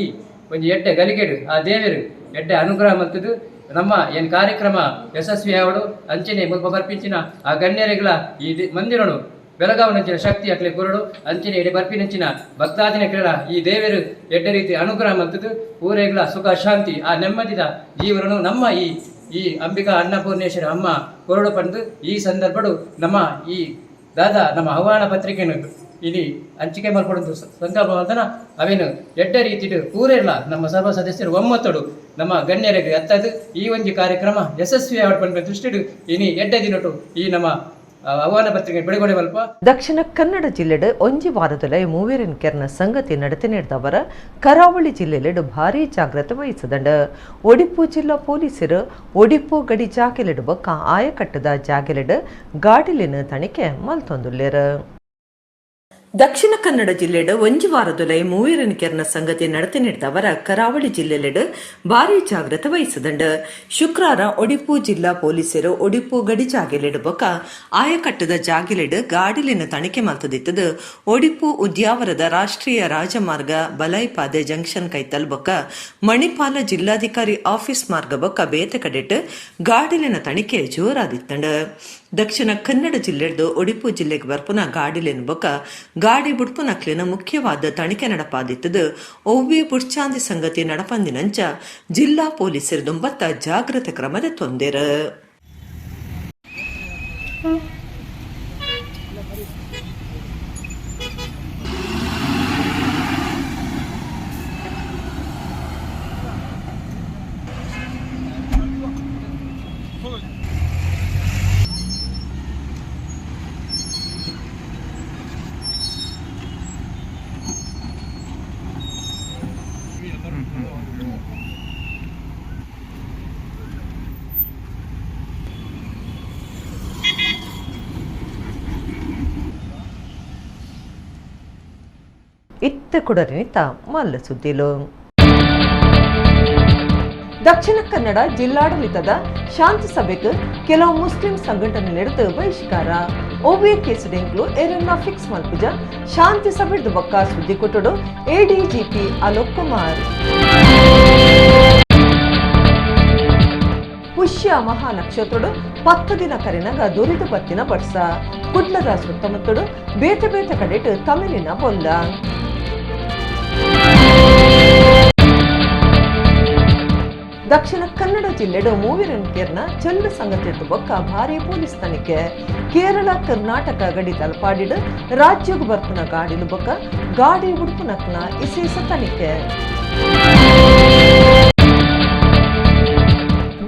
ಒಂಜಿ ಎಡ್ಡೆ ಗಲಿಗೆಡು ಆ ದೇವರು ಎಡ್ಡೆ ಅನುಗ್ರಹ ಮಲ್ತದು ನಮ್ಮ ಏನು ಕಾರ್ಯಕ್ರಮ ಯಶಸ್ವಿ ಆವಡು ಅಂಚನೆ ಮುಲ್ಪ ಬರ್ಪಿಂಚಿನ ಆ ಗಣ್ಯರೆಗಳ ಈ ಮಂದಿರನು ಬೆಳಗಾವನಂಚಿನ ಶಕ್ತಿ ಅಕ್ಲೆ ಕುರಡು ಅಂಚಿನ ಎಡೆ ಬರ್ಪಿನಂಚಿನ ಭಕ್ತಾದಿನ ಕ್ರೀಡ ಈ ದೇವರು ಎಡ್ಡೆ ರೀತಿ ಅನುಗ್ರಹ ಮಲ್ತದು ಊರೆಗಳ ಸುಖ ಶಾಂತಿ ಆ ನೆಮ್ಮದಿದ ಜೀವನನು ನಮ್ಮ ಈ ಅಂಬಿಕಾ ಅನ್ನಪೂರ್ಣೇಶ್ವರಿ ಅಮ್ಮ ಕೊರಡು ಪಡೆದು ಈ ಸಂದರ್ಭಡು ನಮ್ಮ ಈ ದಾದಾ ನಮ್ಮ ಆಹ್ವಾನ ಪತ್ರಿಕೆಯನ್ನು ಇಲ್ಲಿ ಹಂಚಿಕೆ ಮಾಡಿಕೊಡೋದು ಸಂಕಲ್ಪ ಮಾಡ್ತಾನ ಅವೇನು ಎಡ್ಡೆ ರೀತಿಡು ಪೂರೆಲ್ಲ ನಮ್ಮ ಸರ್ವ ಸದಸ್ಯರು ಒಮ್ಮತ್ತಡು ನಮ್ಮ ಗಣ್ಯರಿಗೆ ಅತ್ತದು ಈ ಒಂದು ಕಾರ್ಯಕ್ರಮ ಯಶಸ್ವಿ ಆಡ್ಕೊಂಡು ದೃಷ್ಟಿಡು ಇನಿ ಎಡ್ಡೆ ದಿನಟು ಈ ನಮ್ಮ ಆಹ್ವಾನ ಪತ್ರಿಕೆ ಬಿಡುಗಡೆ ಮಲ್ಪ. ದಕ್ಷಿಣ ಕನ್ನಡ ಜಿಲ್ಲೆಡು ಒಂಜಿ ವಾರದೊಲೆ ಮೂವೇರಿನ ಕೆರ್ನ ಸಂಗತಿ ನಡತೆ ನೀಡಿದವರ ಕರಾವಳಿ ಜಿಲ್ಲೆಲೆಡು ಭಾರೀ ಜಾಗ್ರತೆ ವಹಿಸದಂಡ. ಒಡಿಪು ಜಿಲ್ಲಾ ಪೊಲೀಸರು ಒಡಿಪು ಗಡಿ ಜಾಗೆಲೆಡು ಬೊಕ್ಕ ಆಯಕಟ್ಟದ ಜಾಗೆಲೆಡು ಗಾಡಿಲಿನ ತನಿಖೆ ಮಲ್ತೊಂದುಲ್ಲೇರು. ದಕ್ಷಿಣ ಕನ್ನಡ ಜಿಲ್ಲೆಡು ಒಂಜಿ ವಾರದೊಲೆ ಮೂವೇರಿನ ಕೆರ್ನ ಸಂಗತಿ ನಡತೆ ನೀಡಿದವರ ಕರಾವಳಿ ಜಿಲ್ಲೆಲೆಡು ಭಾರೀ ಜಾಗ್ರತೆ ವಹಿಸದಂಡ. ಶುಕ್ರವಾರ ಒಡಿಪು ಜಿಲ್ಲಾ ಪೊಲೀಸರು ಒಡಿಪು ಗಡಿ ಜಾಗೆಲೆಡು ಬೊಕ್ಕ ಆಯಕಟ್ಟದ ಜಾಗೆಲೆಡು ಗಾಡಿಲಿನ ತನಿಖೆ ಮಲ್ತದಿತ್ತದು. ಒಡಿಪು ಉದ್ಯಾವರದ ರಾಷ್ಟ್ರೀಯ ರಾಜಮಾರ್ಗ ಬಲೈಪಾದೆ ಜಂಕ್ಷನ್ ಕೈತಲ್ ಬೊಕ್ಕ ಮಣಿಪಾಲ ಜಿಲ್ಲಾಧಿಕಾರಿ ಆಫೀಸ್ ಮಾರ್ಗ ಬೊಕ್ಕ ಬೇತೆ ಕಡೆಟ್ ಗಾಡಿಲಿನ ತನಿಖೆ ಜೋರಾದಿತ್ತಂಡ. ದಕ್ಷಿಣ ಕನ್ನಡ ಜಿಲ್ಲೆಡು ಒಡಿಪು ಜಿಲ್ಲೆಗೆ ಬರ್ಪುನ ಗಾಡಿಲಿನ ಬೊಕ್ಕ ಗಾಡಿ ಬುಡ್ಪುನಕ್ಲಿನ ಮುಖ್ಯವಾದ ತನಿಖೆ ನಡಪಾದಿತ್ತದು. ಒವ್ವೆ ಬುಡ್ಚಾಂದಿ ಸಂಗತಿ ನಡಪಂದಿನಂಚ ಜಿಲ್ಲಾ ಪೊಲೀಸರು ದುಂಬತ್ತ ಜಾಗ್ರತೆ ಕ್ರಮದ ತೊಂದೆರ. ಇತ್ತ ಕುಡರಿನಿತ ಮಲ್ಲ ಸುದ್ದಿಲು. ದಕ್ಷಿಣ ಕನ್ನಡ ಜಿಲ್ಲಾಡಳಿತದ ಶಾಂತಿ ಸಭೆಗೆ ಕೆಲವು ಮುಸ್ಲಿಂ ಸಂಘಟನೆ ನಡೆದು ಬಹಿಷ್ಕಾರ. ಓಬಿಎ ಕೇಸುಡೆಂಗ್ಲು ಏರನ್ನ ಫಿಕ್ಸ್ ಮಲ್ಪುಜ ಶಾಂತಿ ಸಭೆದು ಬೊಕ್ಕ ಸುದ್ದಿ ಕೊಟ್ಟಡು ಎಡಿಜಿಪಿ ಅಲೋಕ್ ಕುಮಾರ್. ಪುಷ್ಯ ಮಹಾ ನಕ್ಷತ್ರಡು 10 ದಿನ ಕರೆನಾಗ ದುರಿದು ಬತ್ತಿನ ಬಡ್ಸ. ಕುಡ್ಲದ ಸುತ್ತಮುತ್ತಡು ಬೇತೆ ಬೇತೆ ಕಡೆಟ್ ತಮಿಳಿನ ಬೊಲ್ಲ. ದಕ್ಷಿಣ ಕನ್ನಡ ಜಿಲ್ಲೆಡು ಮೂವಿರನ್ಕೇರ್ನ ಚೆಲ್ಲು ಸಂಗತಿ ಬೊಕ್ಕ ಭಾರಿ ಪೊಲೀಸ್ ತನಿಖೆ. ಕೇರಳ ಕರ್ನಾಟಕ ಗಡಿ ತಲಪಾಡಿಡು ರಾಜ್ಯಗ ಬರ್ಪುನ ಗಾಡಿಲು ಬೊಕ್ಕ ಗಾಡಿ ಉಡುಪುನಕ್ನ ವಿಶೇಷ ತನಿಖೆ.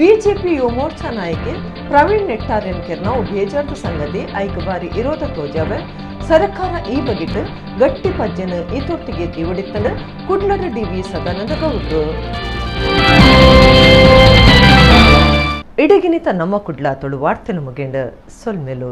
ಬಿಜೆಪಿ ಯುವ ಮೋರ್ಚಾ ನಾಯಕಿ ಪ್ರವೀಣ್ ನೆಟ್ಟಾರ್ಯನ್ಕೇರ್ನ ಬೇಜಾರ್ದ ಸಂಗತಿ ಐಕ್ ಬಾರಿ ವಿರೋಧ ತೋಜಾವೆ. ಸರ್ಕಾರ ಈ ಬಗೆಟ್ ಗಟ್ಟಿ ಪಜ್ಜನ ಈ ತೊಟ್ಟಿಗೆ ತೀವಡಿತ್ತಂಡು ಕುಡ್ಲದ ಡಿವಿ ಸದಾನಂದ ಗೌಡ್ರು. ಇಡಗಿನಿತ ನಮ್ಮ ಕುಡ್ಲ ತೊಳು ವಾರ್ತೆನು ಮುಗೇಂಡ ಸೊಲ್ಮೆಲು.